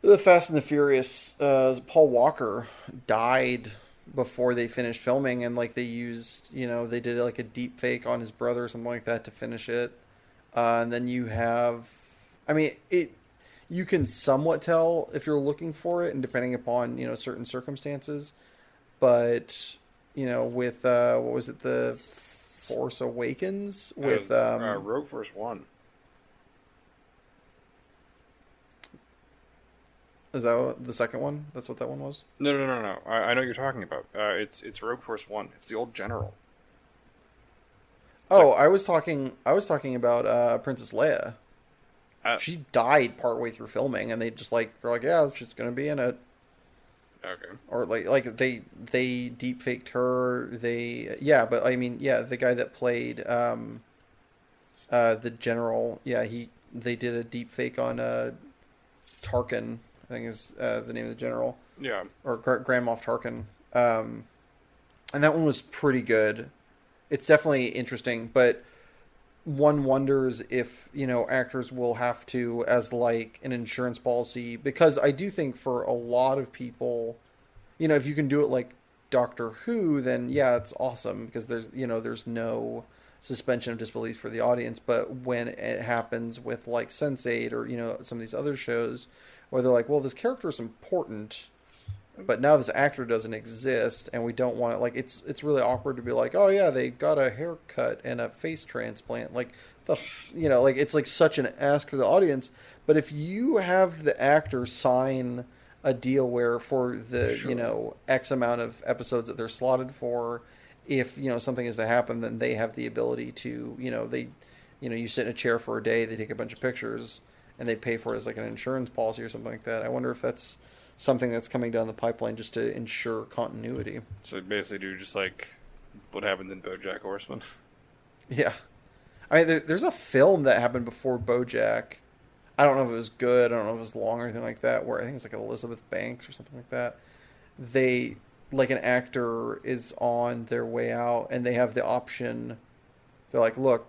S1: The Fast and the Furious. Paul Walker died before they finished filming, and like they used, they did like a deep fake on his brother or something like that to finish it. And then you have, I mean, you can somewhat tell if you're looking for it, and depending upon certain circumstances. But with what was it, the Force Awakens with
S2: Rogue Force One.
S1: Is that the second one? That's what that one was?
S2: No. I know what you're talking about. It's Rogue Force One. It's the old general.
S1: Oh, I was talking about Princess Leia. She died partway through filming, and they're like, yeah, she's gonna be in it.
S2: Okay.
S1: Or like they deep faked her. But I mean, the guy that played the general, they did a deep fake on Tarkin, I think is the name of the general.
S2: Yeah.
S1: Or Grand Moff Tarkin. And that one was pretty good. It's definitely interesting, but one wonders if, actors will have to, as like an insurance policy, because I do think for a lot of people, if you can do it like Doctor Who, then yeah, it's awesome because there's no suspension of disbelief for the audience. But when it happens with like Sense8 or, some of these other shows where they're like, well, this character is important, but now this actor doesn't exist, and we don't want it. Like, it's really awkward to be like, oh yeah, they got a haircut and a face transplant. Like it's like such an ask for the audience. But if you have the actor sign a deal where for the
S2: Sure.
S1: X amount of episodes that they're slotted for, if something is to happen, then they have the ability to you sit in a chair for a day, they take a bunch of pictures, and they pay for it as like an insurance policy or something like that. I wonder if that's something that's coming down the pipeline just to ensure continuity.
S2: So basically, do just like what happens in BoJack Horseman.
S1: Yeah, I mean, there's a film that happened before BoJack. I don't know if it was good. I don't know if it was long or anything like that. Where I think it's like Elizabeth Banks or something like that. They like an actor is on their way out, and they have the option. They're like, look,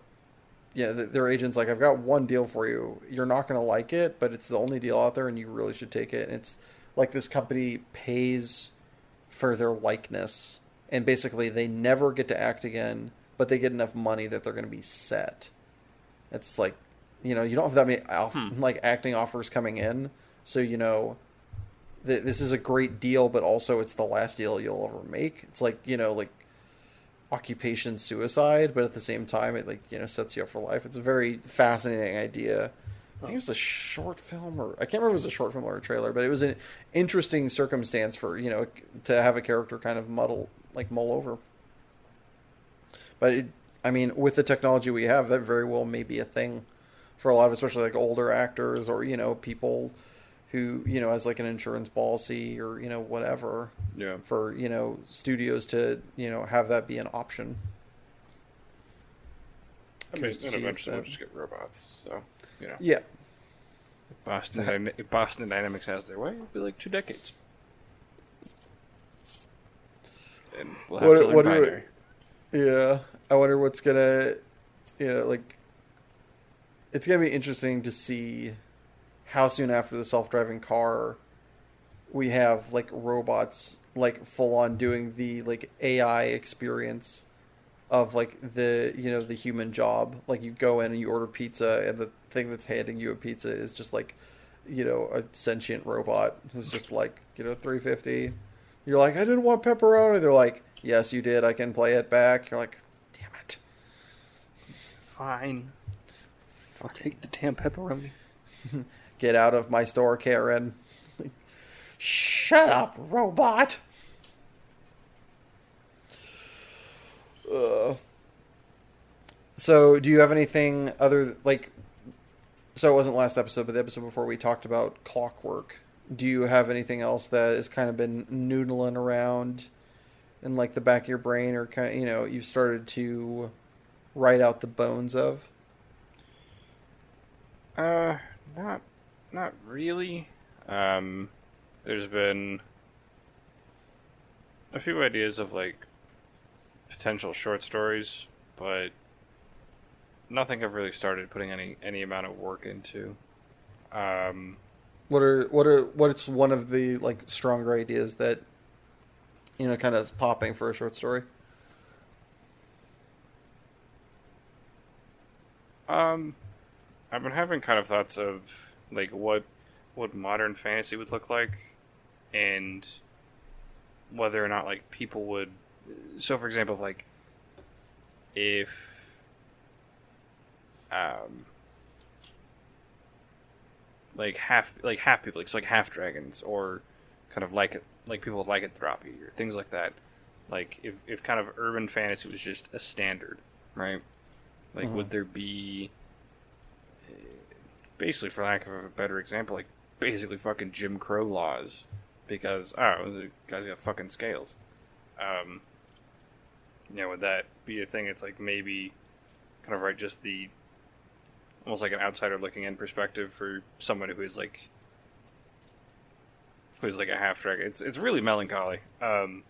S1: their agent's like, I've got one deal for you. You're not going to like it, but it's the only deal out there, and you really should take it. And it's like this company pays for their likeness, and basically they never get to act again, but they get enough money that they're going to be set. It's like, you don't have that many like acting offers coming in, so this is a great deal, but also it's the last deal you'll ever make. It's like like occupation suicide, but at the same time it sets you up for life. It's a very fascinating idea. I think it was a short film, or I can't remember if it was a short film or a trailer, but it was an interesting circumstance for to have a character kind of mull over. But I mean, with the technology we have, that very well may be a thing for a lot of, especially like older actors or people who has like an insurance policy or whatever.
S2: Yeah.
S1: For studios to have that be an option.
S2: I mean, and eventually we'll just get robots. So
S1: Yeah.
S2: If Boston Dynamics has their way, it'll be like 2 decades. And we'll have to learn binary.
S1: Yeah. I wonder what's gonna, it's gonna be interesting to see how soon after the self-driving car we have like robots like full on doing the like AI experience of like the the human job. Like you go in and you order pizza, and the thing that's handing you a pizza is just like a sentient robot who's just like $3.50. You're like, I didn't want pepperoni. They're like, yes you did, I can play it back. You're like, damn it.
S2: Fine, I'll take the damn pepperoni.
S1: Get out of my store, Karen. Shut up, robot. So, do you have anything other like? So it wasn't last episode, but the episode before we talked about Clockwork. Do you have anything else that has kind of been noodling around in like the back of your brain, or kind of, you've started to write out the bones of?
S2: Uh, not really. There's been a few ideas of like potential short stories, but nothing I've really started putting any amount of work into. Um,
S1: What's one of the like stronger ideas that kind of is popping for a short story?
S2: um, I've been having kind of thoughts of like what modern fantasy would look like, and whether or not like people would. So, for example, like if um like half people, like half dragons, or kind of like it, like people with lycanthropy or things like that. Like if kind of urban fantasy was just a standard, right? Like
S1: Hmm.
S2: would there be basically, for lack of a better example, like basically fucking Jim Crow laws because the guy's got fucking scales. Um, would that be a thing? It's like maybe kind of right, just the almost like an outsider looking in perspective for someone who's like a half dragon. It's really melancholy. But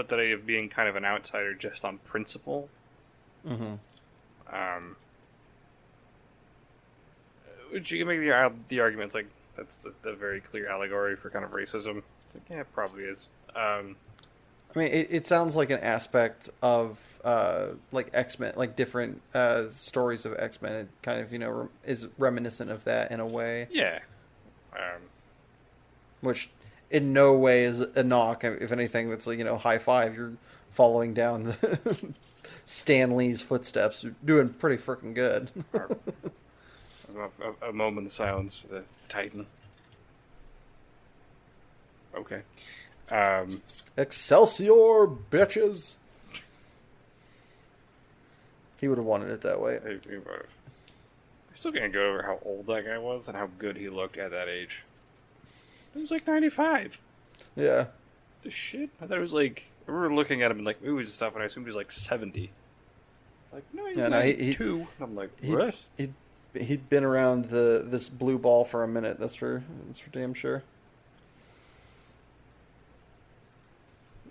S2: that idea of being kind of an outsider just on principle.
S1: Hmm.
S2: Um, which you can make the argument like that's the very clear allegory for kind of racism. Like, yeah, it probably is.
S1: I mean, it sounds like an aspect of like X-Men, like different stories of X-Men. It kind of is reminiscent of that in a way,
S2: Yeah. Um,
S1: which in no way is a knock. If anything, that's like high five. You're following down the Stan Lee's footsteps. You're doing pretty freaking good.
S2: a moment of silence for the Titan. Okay.
S1: Excelsior, bitches. He would have wanted it that way.
S2: I still can't get over how old that guy was and how good he looked at that age. He was like 95.
S1: Yeah.
S2: The shit? I thought it was like. I remember looking at him in like movies and stuff, and I assumed he was like 70. It's like, no, he's
S1: Yeah, no,
S2: 92. And I'm like, what?
S1: He'd been around this blue ball for a minute. That's for damn sure.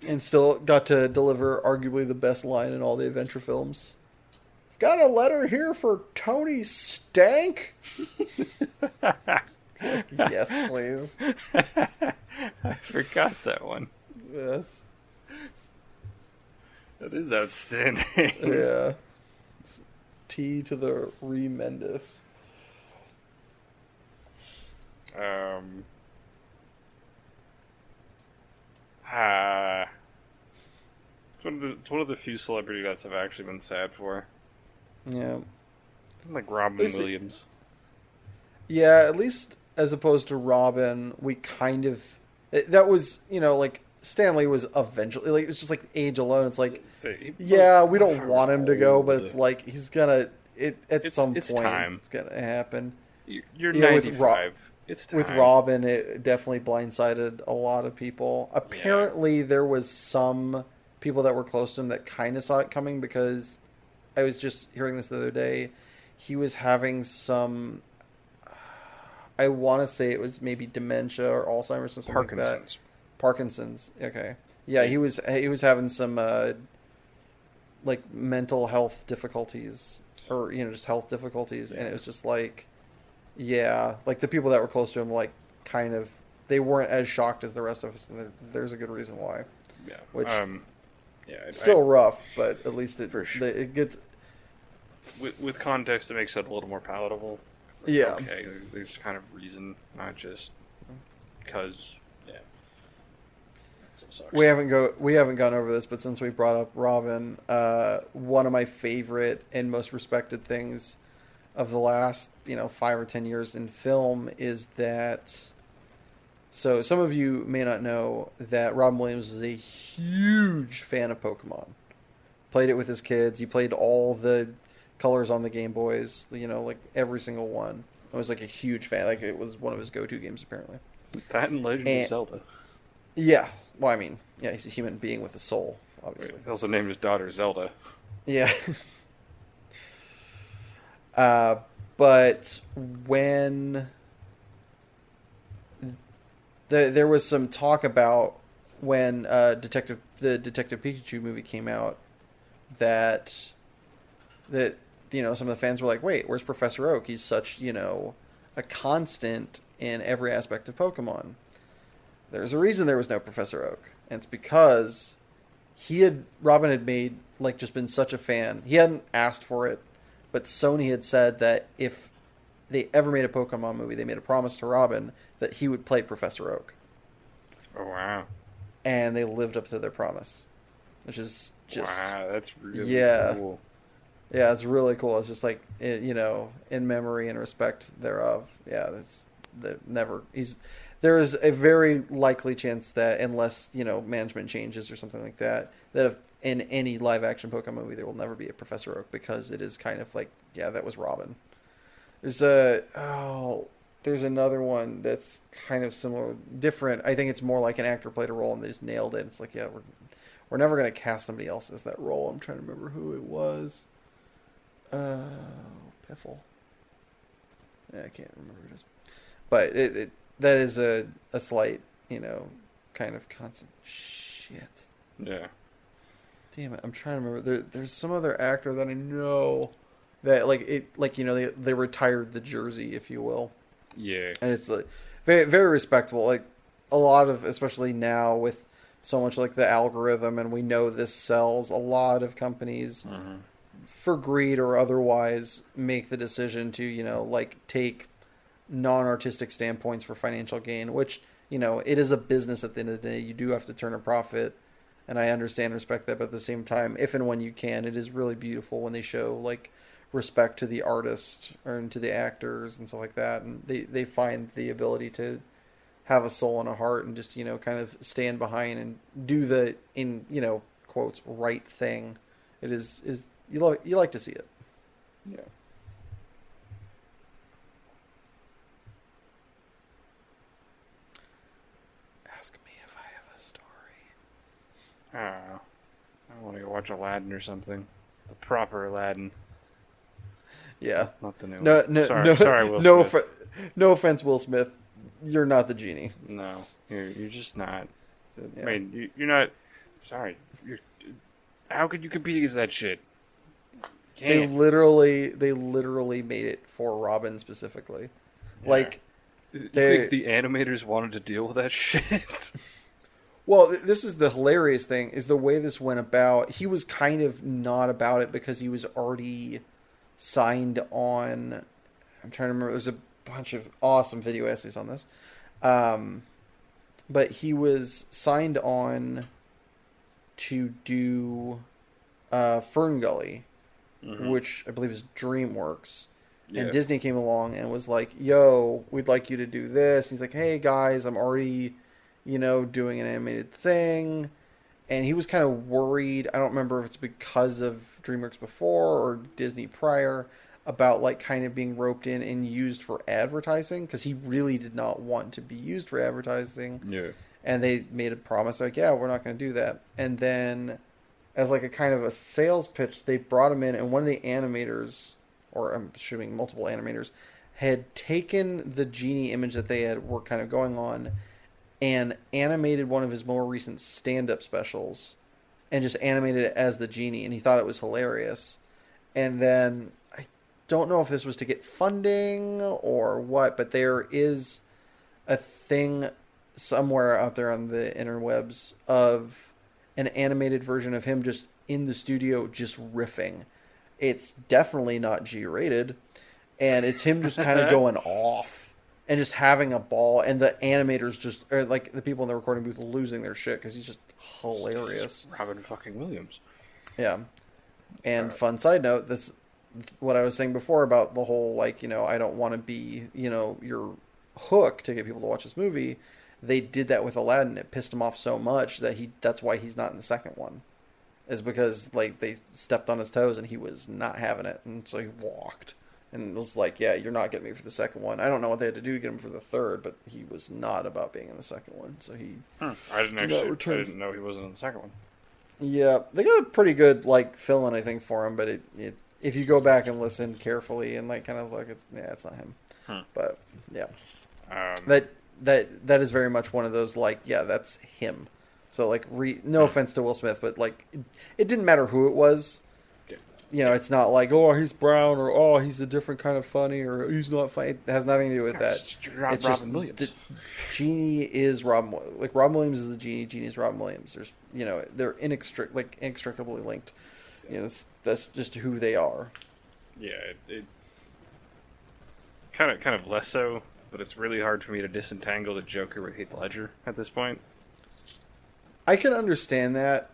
S1: And still got to deliver arguably the best line in all the adventure films. Got a letter here for Tony Stank? Yes, please.
S2: I forgot that one.
S1: Yes.
S2: That is outstanding.
S1: Yeah. T to the remendous.
S2: Um. Ah. It's one of the few celebrity deaths I've actually been sad for.
S1: Yeah.
S2: Like Robin Williams.
S1: Yeah, at least as opposed to Robin, we kind of that was like Stanley was eventually like it's just like age alone. It's like yeah, we don't want him to go, but it's like he's gonna at some point
S2: time.
S1: it's gonna happen.
S2: You're 95. It's time.
S1: With Robin, it definitely blindsided a lot of people. Apparently, there was some people that were close to him that kind of saw it coming because I was just hearing this the other day. He was having some. I want to say it was maybe dementia or Alzheimer's or something like that. Parkinson's. Okay. Yeah, he was having some like mental health difficulties or just health difficulties, and it was just like. Yeah, like the people that were close to him, like kind of, they weren't as shocked as the rest of us, and there's a good reason why.
S2: Yeah,
S1: which,
S2: still
S1: rough, but at least
S2: for sure.
S1: It gets
S2: with context, it makes it a little more palatable. Like,
S1: yeah,
S2: okay, there's kind of reason, not just because. Yeah, it sucks.
S1: we haven't gone over this, but since we brought up Robin, one of my favorite and most respected things of the last 5 or 10 years in film is that. So some of you may not know that Robin Williams is a huge fan of Pokemon. Played it with his kids. He played all the colors on the Game Boys. Like every single one. I was like a huge fan. Like it was one of his go-to games apparently.
S2: That and Legend of Zelda.
S1: Yeah. Well, I mean, yeah, he's a human being with a soul, obviously.
S2: He also named his daughter Zelda.
S1: Yeah. But when there was some talk about when the Detective Pikachu movie came out that some of the fans were like, wait, where's Professor Oak? He's such, a constant in every aspect of Pokemon. There's a reason there was no Professor Oak. And it's because Robin had made, like, just been such a fan. He hadn't asked for it, but Sony had said that if they ever made a Pokemon movie, they made a promise to Robin that he would play Professor Oak.
S2: Oh, wow.
S1: And they lived up to their promise. Which is just... Wow,
S2: that's really cool.
S1: Yeah, it's really cool. It's just like, in memory and respect thereof. Yeah, there is a very likely chance that unless, management changes or something like that, that if in any live action Pokemon movie, there will never be a Professor Oak because it is kind of like, yeah, that was Robin. There's another one that's kind of similar, different. I think it's more like an actor played a role and they just nailed it. It's like, yeah, we're never going to cast somebody else as that role. I'm trying to remember who it was. Piffle. Yeah, I can't remember who it is. But that is a slight, kind of constant shit.
S2: Yeah.
S1: Damn it, I'm trying to remember. There's some other actor that I know that they retired the jersey, if you will.
S2: Yeah.
S1: And it's like very, very respectable. Like a lot of, especially now with so much like the algorithm, and we know this sells, a lot of companies for greed or otherwise make the decision to, take non-artistic standpoints for financial gain, which, it is a business at the end of the day. You do have to turn a profit. And I understand and respect that, but at the same time, if and when you can, it is really beautiful when they show like respect to the artist or to the actors and stuff like that. And they find the ability to have a soul and a heart and just, kind of stand behind and do the, quotes, right thing. It is you like to see it.
S2: Yeah.
S1: Ask me if I have a story.
S2: I want to go watch Aladdin or something. The proper Aladdin.
S1: Yeah.
S2: Not the new one. Sorry, Will Smith.
S1: No offense, Will Smith. You're not the genie.
S2: No, you're just not.
S1: Yeah.
S2: I mean, you're not. Sorry. How could you compete against that shit?
S1: They literally made it for Robin specifically. Yeah. Like,
S2: you think the animators wanted to deal with that shit?
S1: Well, this is the hilarious thing, is the way this went about. He was kind of not about it because he was already signed on. I'm trying to remember. There's a bunch of awesome video essays on this. But he was signed on to do Fern Gully, which I believe is DreamWorks. Yeah. And Disney came along and was like, yo, we'd like you to do this. He's like, hey, guys, I'm already... doing an animated thing. And he was kind of worried. I don't remember if it's because of DreamWorks before or Disney prior about like kind of being roped in and used for advertising, because he really did not want to be used for advertising.
S2: Yeah.
S1: And they made a promise like, yeah, we're not going to do that. And then as like a kind of a sales pitch, they brought him in, and one of the animators, or I'm assuming multiple animators, had taken the genie image that they were kind of going on and animated one of his more recent stand-up specials and just animated it as the genie, and he thought it was hilarious. And then I don't know if this was to get funding or what, but there is a thing somewhere out there on the interwebs of an animated version of him just in the studio just riffing. It's definitely not G-rated, and it's him just kind of going off and just having a ball, and the animators just, or like the people in the recording booth, losing their shit because he's just hilarious.
S2: Robin fucking Williams.
S1: Yeah. And fun side note, this, what I was saying before about the whole, like, I don't want to be, your hook to get people to watch this movie. They did that with Aladdin. It pissed him off so much that that's why he's not in the second one. Is because, like, they stepped on his toes and he was not having it. And so he walked. and was like, yeah, you're not getting me for the second one. I don't know what they had to do to get him for the third, but he was not about being in the second one, so he
S2: I
S1: did not return.
S2: I didn't know he wasn't in the second one.
S1: Yeah, they got a pretty good like fill-in, I think, for him, but it if you go back and listen carefully and like kind of look at, yeah, it's not him. But yeah, that is very much one of those like, yeah, that's him. So like, no offense to Will Smith, but like, it didn't matter who it was. You know, it's not like, oh, he's brown, or oh, he's a different kind of funny, or he's not funny. It has nothing to do with that.
S2: It's just Robin Williams.
S1: The genie is Robin. Like Robin Williams is the genie. Genie is Robin Williams. There's, you know, they're inextricably linked. You know, that's just who they are.
S2: Yeah, it kind of less so, but it's really hard for me to disentangle the Joker with Heath Ledger at this point.
S1: I can understand that.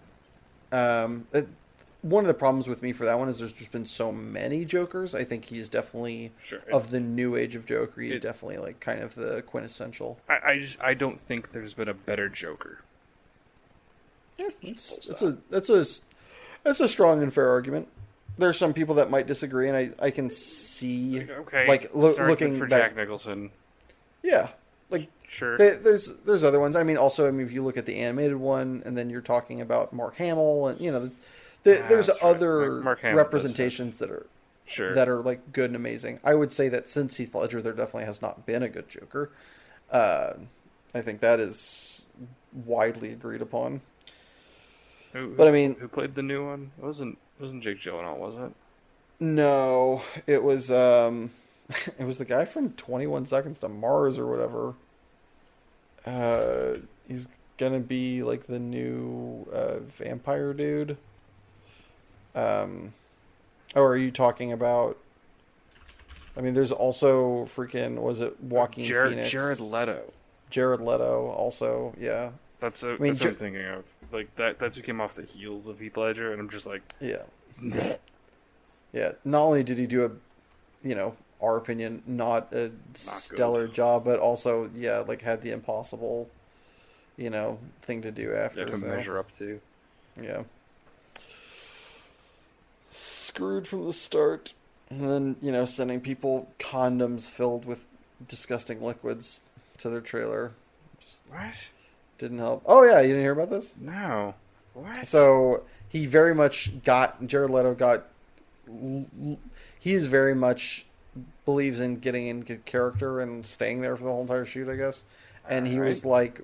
S1: One of the problems with me for that one is there's just been so many Jokers. I think he's definitely, of the new age of Joker, he's definitely like kind of the quintessential.
S2: I don't think there's been a better Joker.
S1: Yeah, that's a strong and fair argument. There are some people that might disagree, and I can see looking
S2: for
S1: back,
S2: Jack Nicholson.
S1: Yeah, like
S2: sure.
S1: There's other ones. I mean, also, if you look at the animated one, and then you're talking about Mark Hamill, and you know, there's other representations that are like good and amazing. I would say that since Heath Ledger, there definitely has not been a good Joker. I think that is widely agreed upon. But I mean,
S2: who played the new one? It wasn't Jake Gyllenhaal, was it?
S1: No, it was it was the guy from 21 Seconds to Mars or whatever. He's gonna be like the new vampire dude. Oh, are you talking about? I mean, there's also freaking, was it Joaquin Phoenix?
S2: Jared Leto.
S1: Jared Leto also, yeah.
S2: That's what I'm thinking of. Like that's who came off the heels of Heath Ledger, and I'm just like,
S1: yeah, yeah. Not only did he do a, you know, our opinion, not a stellar job, but also, yeah, like had the impossible, you know, thing to do after.
S2: To measure up to.
S1: Yeah. Screwed from the start, and then, you know, sending people condoms filled with disgusting liquids to their trailer.
S2: What?
S1: Didn't help. Oh yeah, you didn't hear about this?
S2: No. What?
S1: So he very much Jared Leto he is very much believes in getting into character and staying there for the whole entire shoot, I guess. And he was like,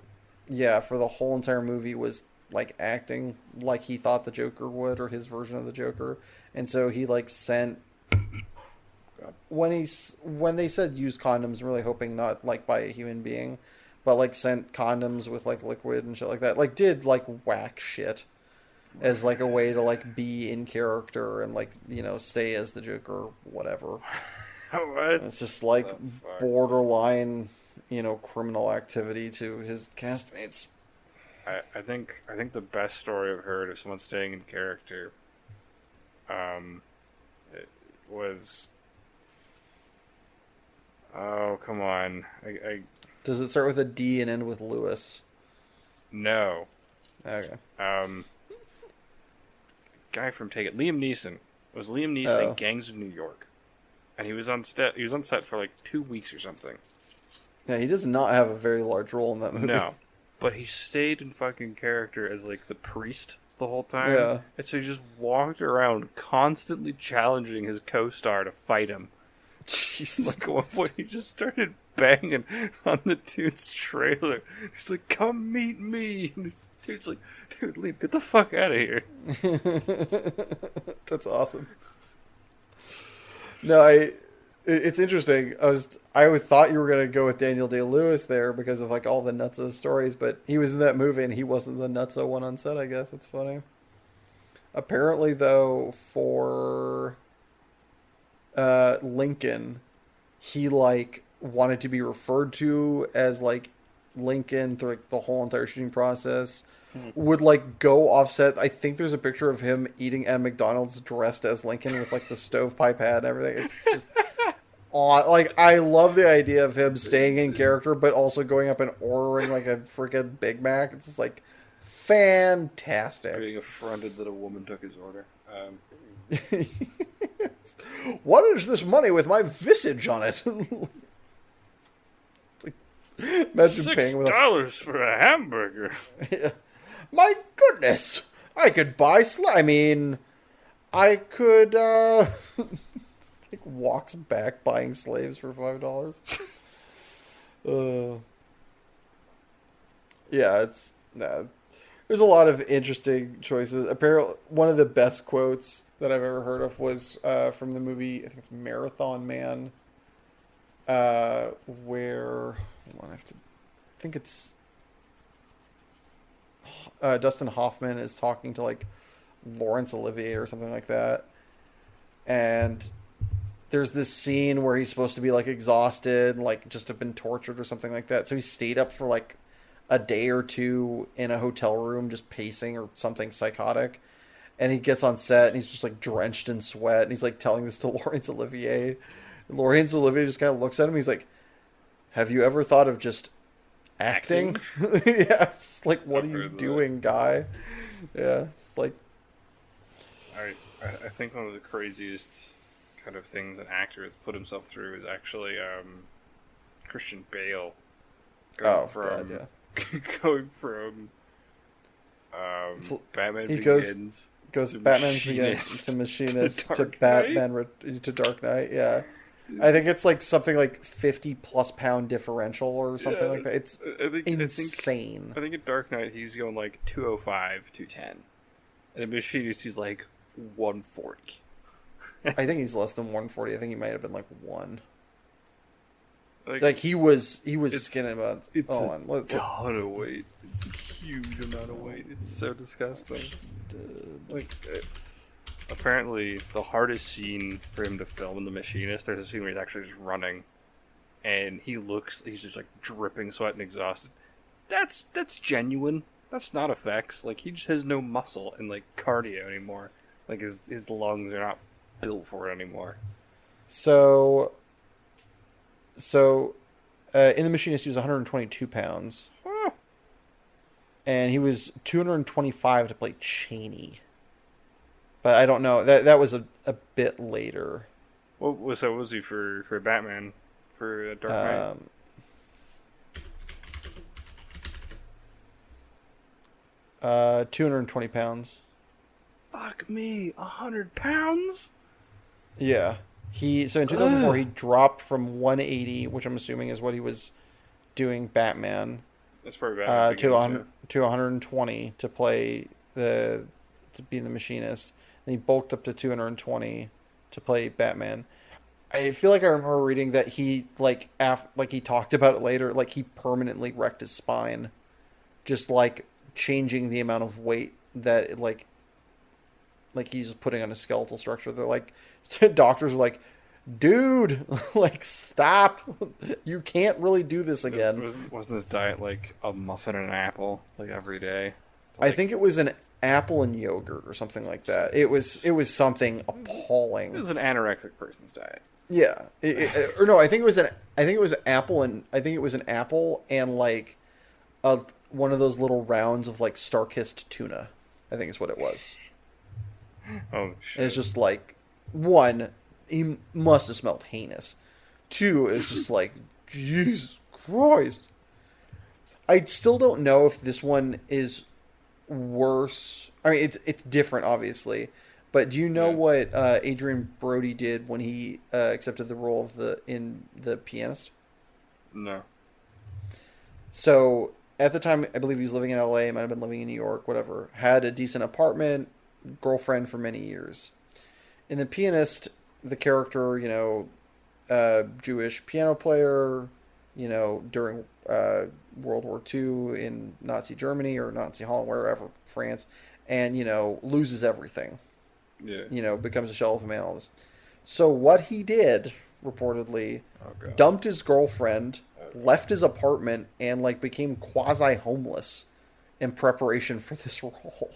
S1: yeah, for the whole entire movie was like acting like he thought the Joker would, or his version of the Joker. And so he like sent, when they said use condoms, really hoping not like by a human being, but like sent condoms with like liquid and shit like that. Like did like whack shit as like a way to like be in character and like, you know, stay as the Joker, whatever.
S2: What?
S1: It's just like borderline, you know, criminal activity to his castmates.
S2: I think the best story I've heard of someone staying in character, it was. Oh, come on!
S1: Does it start with a D and end with Lewis?
S2: No.
S1: Okay.
S2: Guy from Take It, Liam Neeson. It was Liam Neeson in Gangs of New York, and he was on set. He was on set for like 2 weeks or something.
S1: Yeah, he does not have a very large role in that movie.
S2: No, but he stayed in fucking character as like the priest the whole time.
S1: Yeah.
S2: And so he just walked around constantly challenging his co-star to fight him.
S1: Jesus.
S2: Like at one point he just started banging on the dude's trailer. He's like, "Come meet me." And this dude's like, "Dude, leave, get the fuck out of here."
S1: That's awesome. No, it's interesting. I thought you were gonna go with Daniel Day-Lewis there because of like all the nutso stories, but he was in that movie and he wasn't the nutso one on set. I guess that's funny. Apparently, though, for Lincoln, he like wanted to be referred to as like Lincoln through like the whole entire shooting process. Would like go offset. I think there's a picture of him eating at McDonald's dressed as Lincoln with like the stovepipe hat and everything. It's just odd. Like, I love the idea of him staying in character, but also going up and ordering like a freaking Big Mac. It's just like fantastic.
S2: Being affronted that a woman took his order.
S1: What is this money with my visage on it? Imagine paying with
S2: $6 for a hamburger.
S1: Yeah. My goodness, I could buy. I mean, I could. Like walks back buying slaves for $5. Yeah, it's there's a lot of interesting choices. Apparently, one of the best quotes that I've ever heard of was from the movie. I think it's Marathon Man, where hold on, I think it's Dustin Hoffman is talking to like Laurence Olivier or something like that, and there's this scene where he's supposed to be like exhausted, like just have been tortured or something like that. So he stayed up for like a day or two in a hotel room just pacing or something psychotic. And he gets on set and he's just like drenched in sweat. And he's like telling this to Laurence Olivier. And Laurence Olivier just kind of looks at him. He's like, have you ever thought of just acting? Yeah, it's like, what are you doing, guy? Yeah, it's like...
S2: I think one of the craziest kind of things an actor has put himself through is actually Christian Bale. Going from Batman Begins
S1: goes Batman Begins to Machinist to Batman to Dark Knight. Yeah, I think it's like something like 50+ pound differential or something like that. It's insane.
S2: I think in Dark Knight he's going like 205, 210, and in Machinist he's like 140.
S1: I think he's less than 140. I think he might have been like 1. Like he was skinning about.
S2: It's a ton of weight. It's a huge amount of weight. It's so disgusting. Like, apparently, the hardest scene for him to film in The Machinist, there's a scene where he's actually just running, and he's just like dripping sweat and exhausted. That's genuine. That's not effects. Like, he just has no muscle and like cardio anymore. Like his lungs are not built for it anymore.
S1: So in The Machinist, he was 122 pounds.
S2: Huh.
S1: And he was 225 to play Cheney. But I don't know. That was a bit later.
S2: What was he for Batman? For Dark Knight?
S1: 220 pounds.
S2: Fuck me, 100 pounds?
S1: Yeah. So in 2004, he dropped from 180, which I'm assuming is what he was doing Batman.
S2: That's probably Batman
S1: to 120 to play to be the Machinist. And he bulked up to 220 to play Batman. I feel like I remember reading that he he talked about it later, like he permanently wrecked his spine, just like changing the amount of weight that it, like he's putting on a skeletal structure. They're like, doctors are like, dude, like stop, you can't really do this again.
S2: Wasn't his diet like a muffin and an apple like every day?
S1: I think it was an apple and yogurt or something like that. It was something appalling.
S2: It was an anorexic person's diet.
S1: Yeah, or no, I think it was an apple and like one of those little rounds of like Star-Kissed tuna. I think is what it was.
S2: Oh shit!
S1: It's just like, one, he must have smelled heinous. Two, it's just like, Jesus Christ. I still don't know if this one is worse. I mean, it's different, obviously. But do you know what Adrian Brody did when he accepted the role of the pianist?
S2: No.
S1: So at the time, I believe he was living in LA, might have been living in New York, whatever. Had a decent apartment, girlfriend for many years. In The Pianist, the character, Jewish piano player, during World War II in Nazi Germany or Nazi Holland, wherever, France, and, loses everything.
S2: Yeah.
S1: Becomes a shell of a man, all this. So what he did, reportedly, dumped his girlfriend, left his apartment, and, became quasi-homeless in preparation for this role.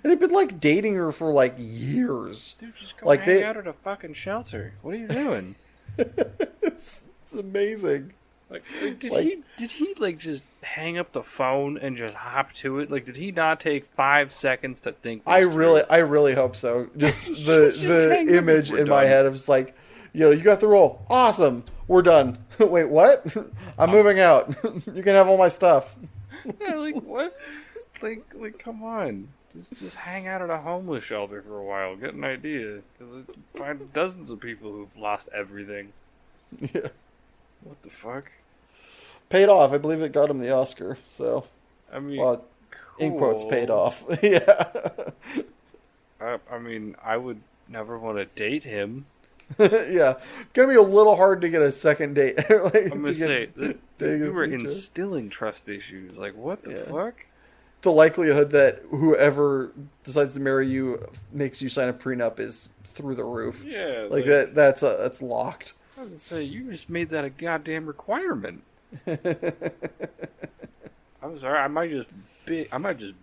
S1: And had been, dating her for, years.
S2: Dude, just go hang out at a fucking shelter. What are you doing?
S1: It's amazing.
S2: Did he like just hang up the phone and just hop to it? Like, did he not take 5 seconds to think?
S1: I really hope so. Just the image in my head of just like, you got the role. Awesome, we're done. Wait, what? I'm moving out. You can have all my stuff.
S2: Yeah, like what? Like, come on. Just hang out at a homeless shelter for a while. Get an idea. Find dozens of people who've lost everything.
S1: Yeah.
S2: What the fuck?
S1: Paid off. I believe it got him the Oscar. So,
S2: I mean,
S1: cool. In quotes, paid off.
S2: Yeah. I mean, I would never want to date him.
S1: Yeah, gonna be a little hard to get a second date.
S2: Like, I'm gonna say you were instilling trust issues. Like, what the fuck?
S1: The likelihood that whoever decides to marry you makes you sign a prenup is through the roof.
S2: Yeah,
S1: like that's locked.
S2: I was gonna say you just made that a goddamn requirement. I'm sorry, I might just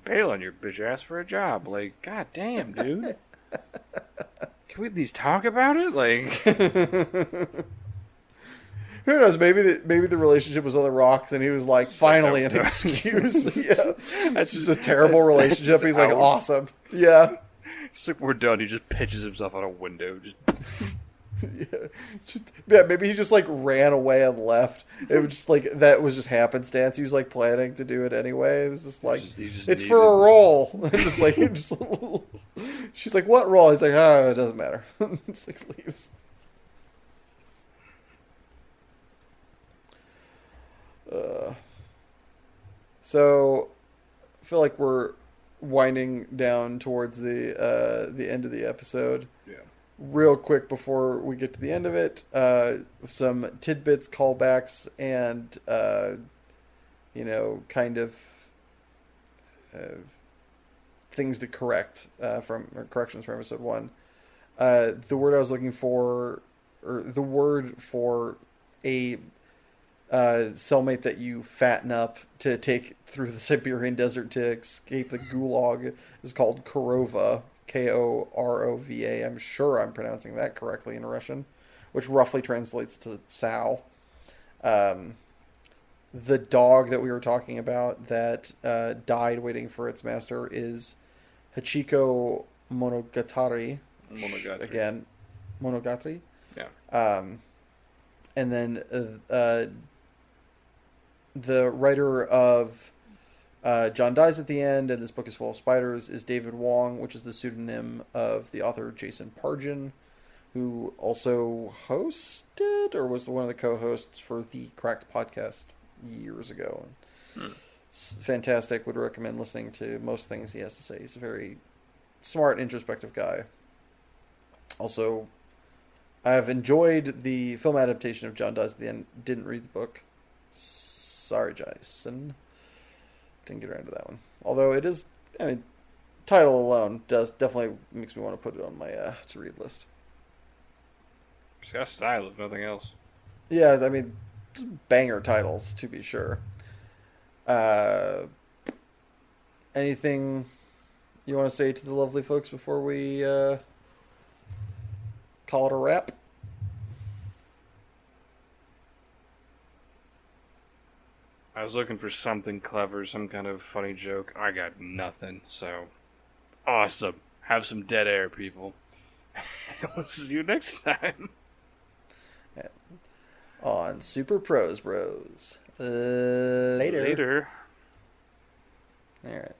S2: bail on your bitch ass for a job. Like, goddamn, dude. Can we at least talk about it? Like,
S1: who knows? Maybe the relationship was on the rocks, and he was like, finally an excuse. Yeah, that's just a terrible relationship. He's like, awesome. Yeah,
S2: it's like, we're done. He just pitches himself out a window.
S1: Maybe he just like ran away and left. It was just like that was just happenstance. He was like planning to do it anyway. It was just like it's for a role. She's like, what role? He's like, it doesn't matter. Just like leaves. So I feel like we're winding down towards the end of the episode. Yeah. Real quick before we get to the end of it, some tidbits, callbacks, and kind of things to corrections from episode 1. The word I was looking for, or the word for a cellmate that you fatten up to take through the Siberian desert to escape the gulag, is called Korova. Korova. I'm sure I'm pronouncing that correctly in Russian, which roughly translates to sow. The dog that we were talking about that died waiting for its master is Hachiko Monogatari. Again, Monogatari. Yeah. And then the writer of John Dies at the End, and This Book is Full of Spiders, is David Wong, which is the pseudonym of the author Jason Pargin, who also hosted, or was one of the co-hosts for the Cracked podcast years ago. It's fantastic. Would recommend listening to most things he has to say. He's a very smart, introspective guy. Also, I've enjoyed the film adaptation of John Dies at the End. Didn't read the book. Sorry, Jason. Didn't get around to that one. Although it is, title alone definitely makes me want to put it on my to read list.
S2: It's got style, if nothing else.
S1: Yeah, just banger titles, to be sure. Anything you want to say to the lovely folks before we call it a wrap?
S2: I was looking for something clever, some kind of funny joke. I got nothing, so awesome. Have some dead air, people. We'll see you next time.
S1: Yeah. On Super Pros Bros. Later.
S2: Later.
S1: All right.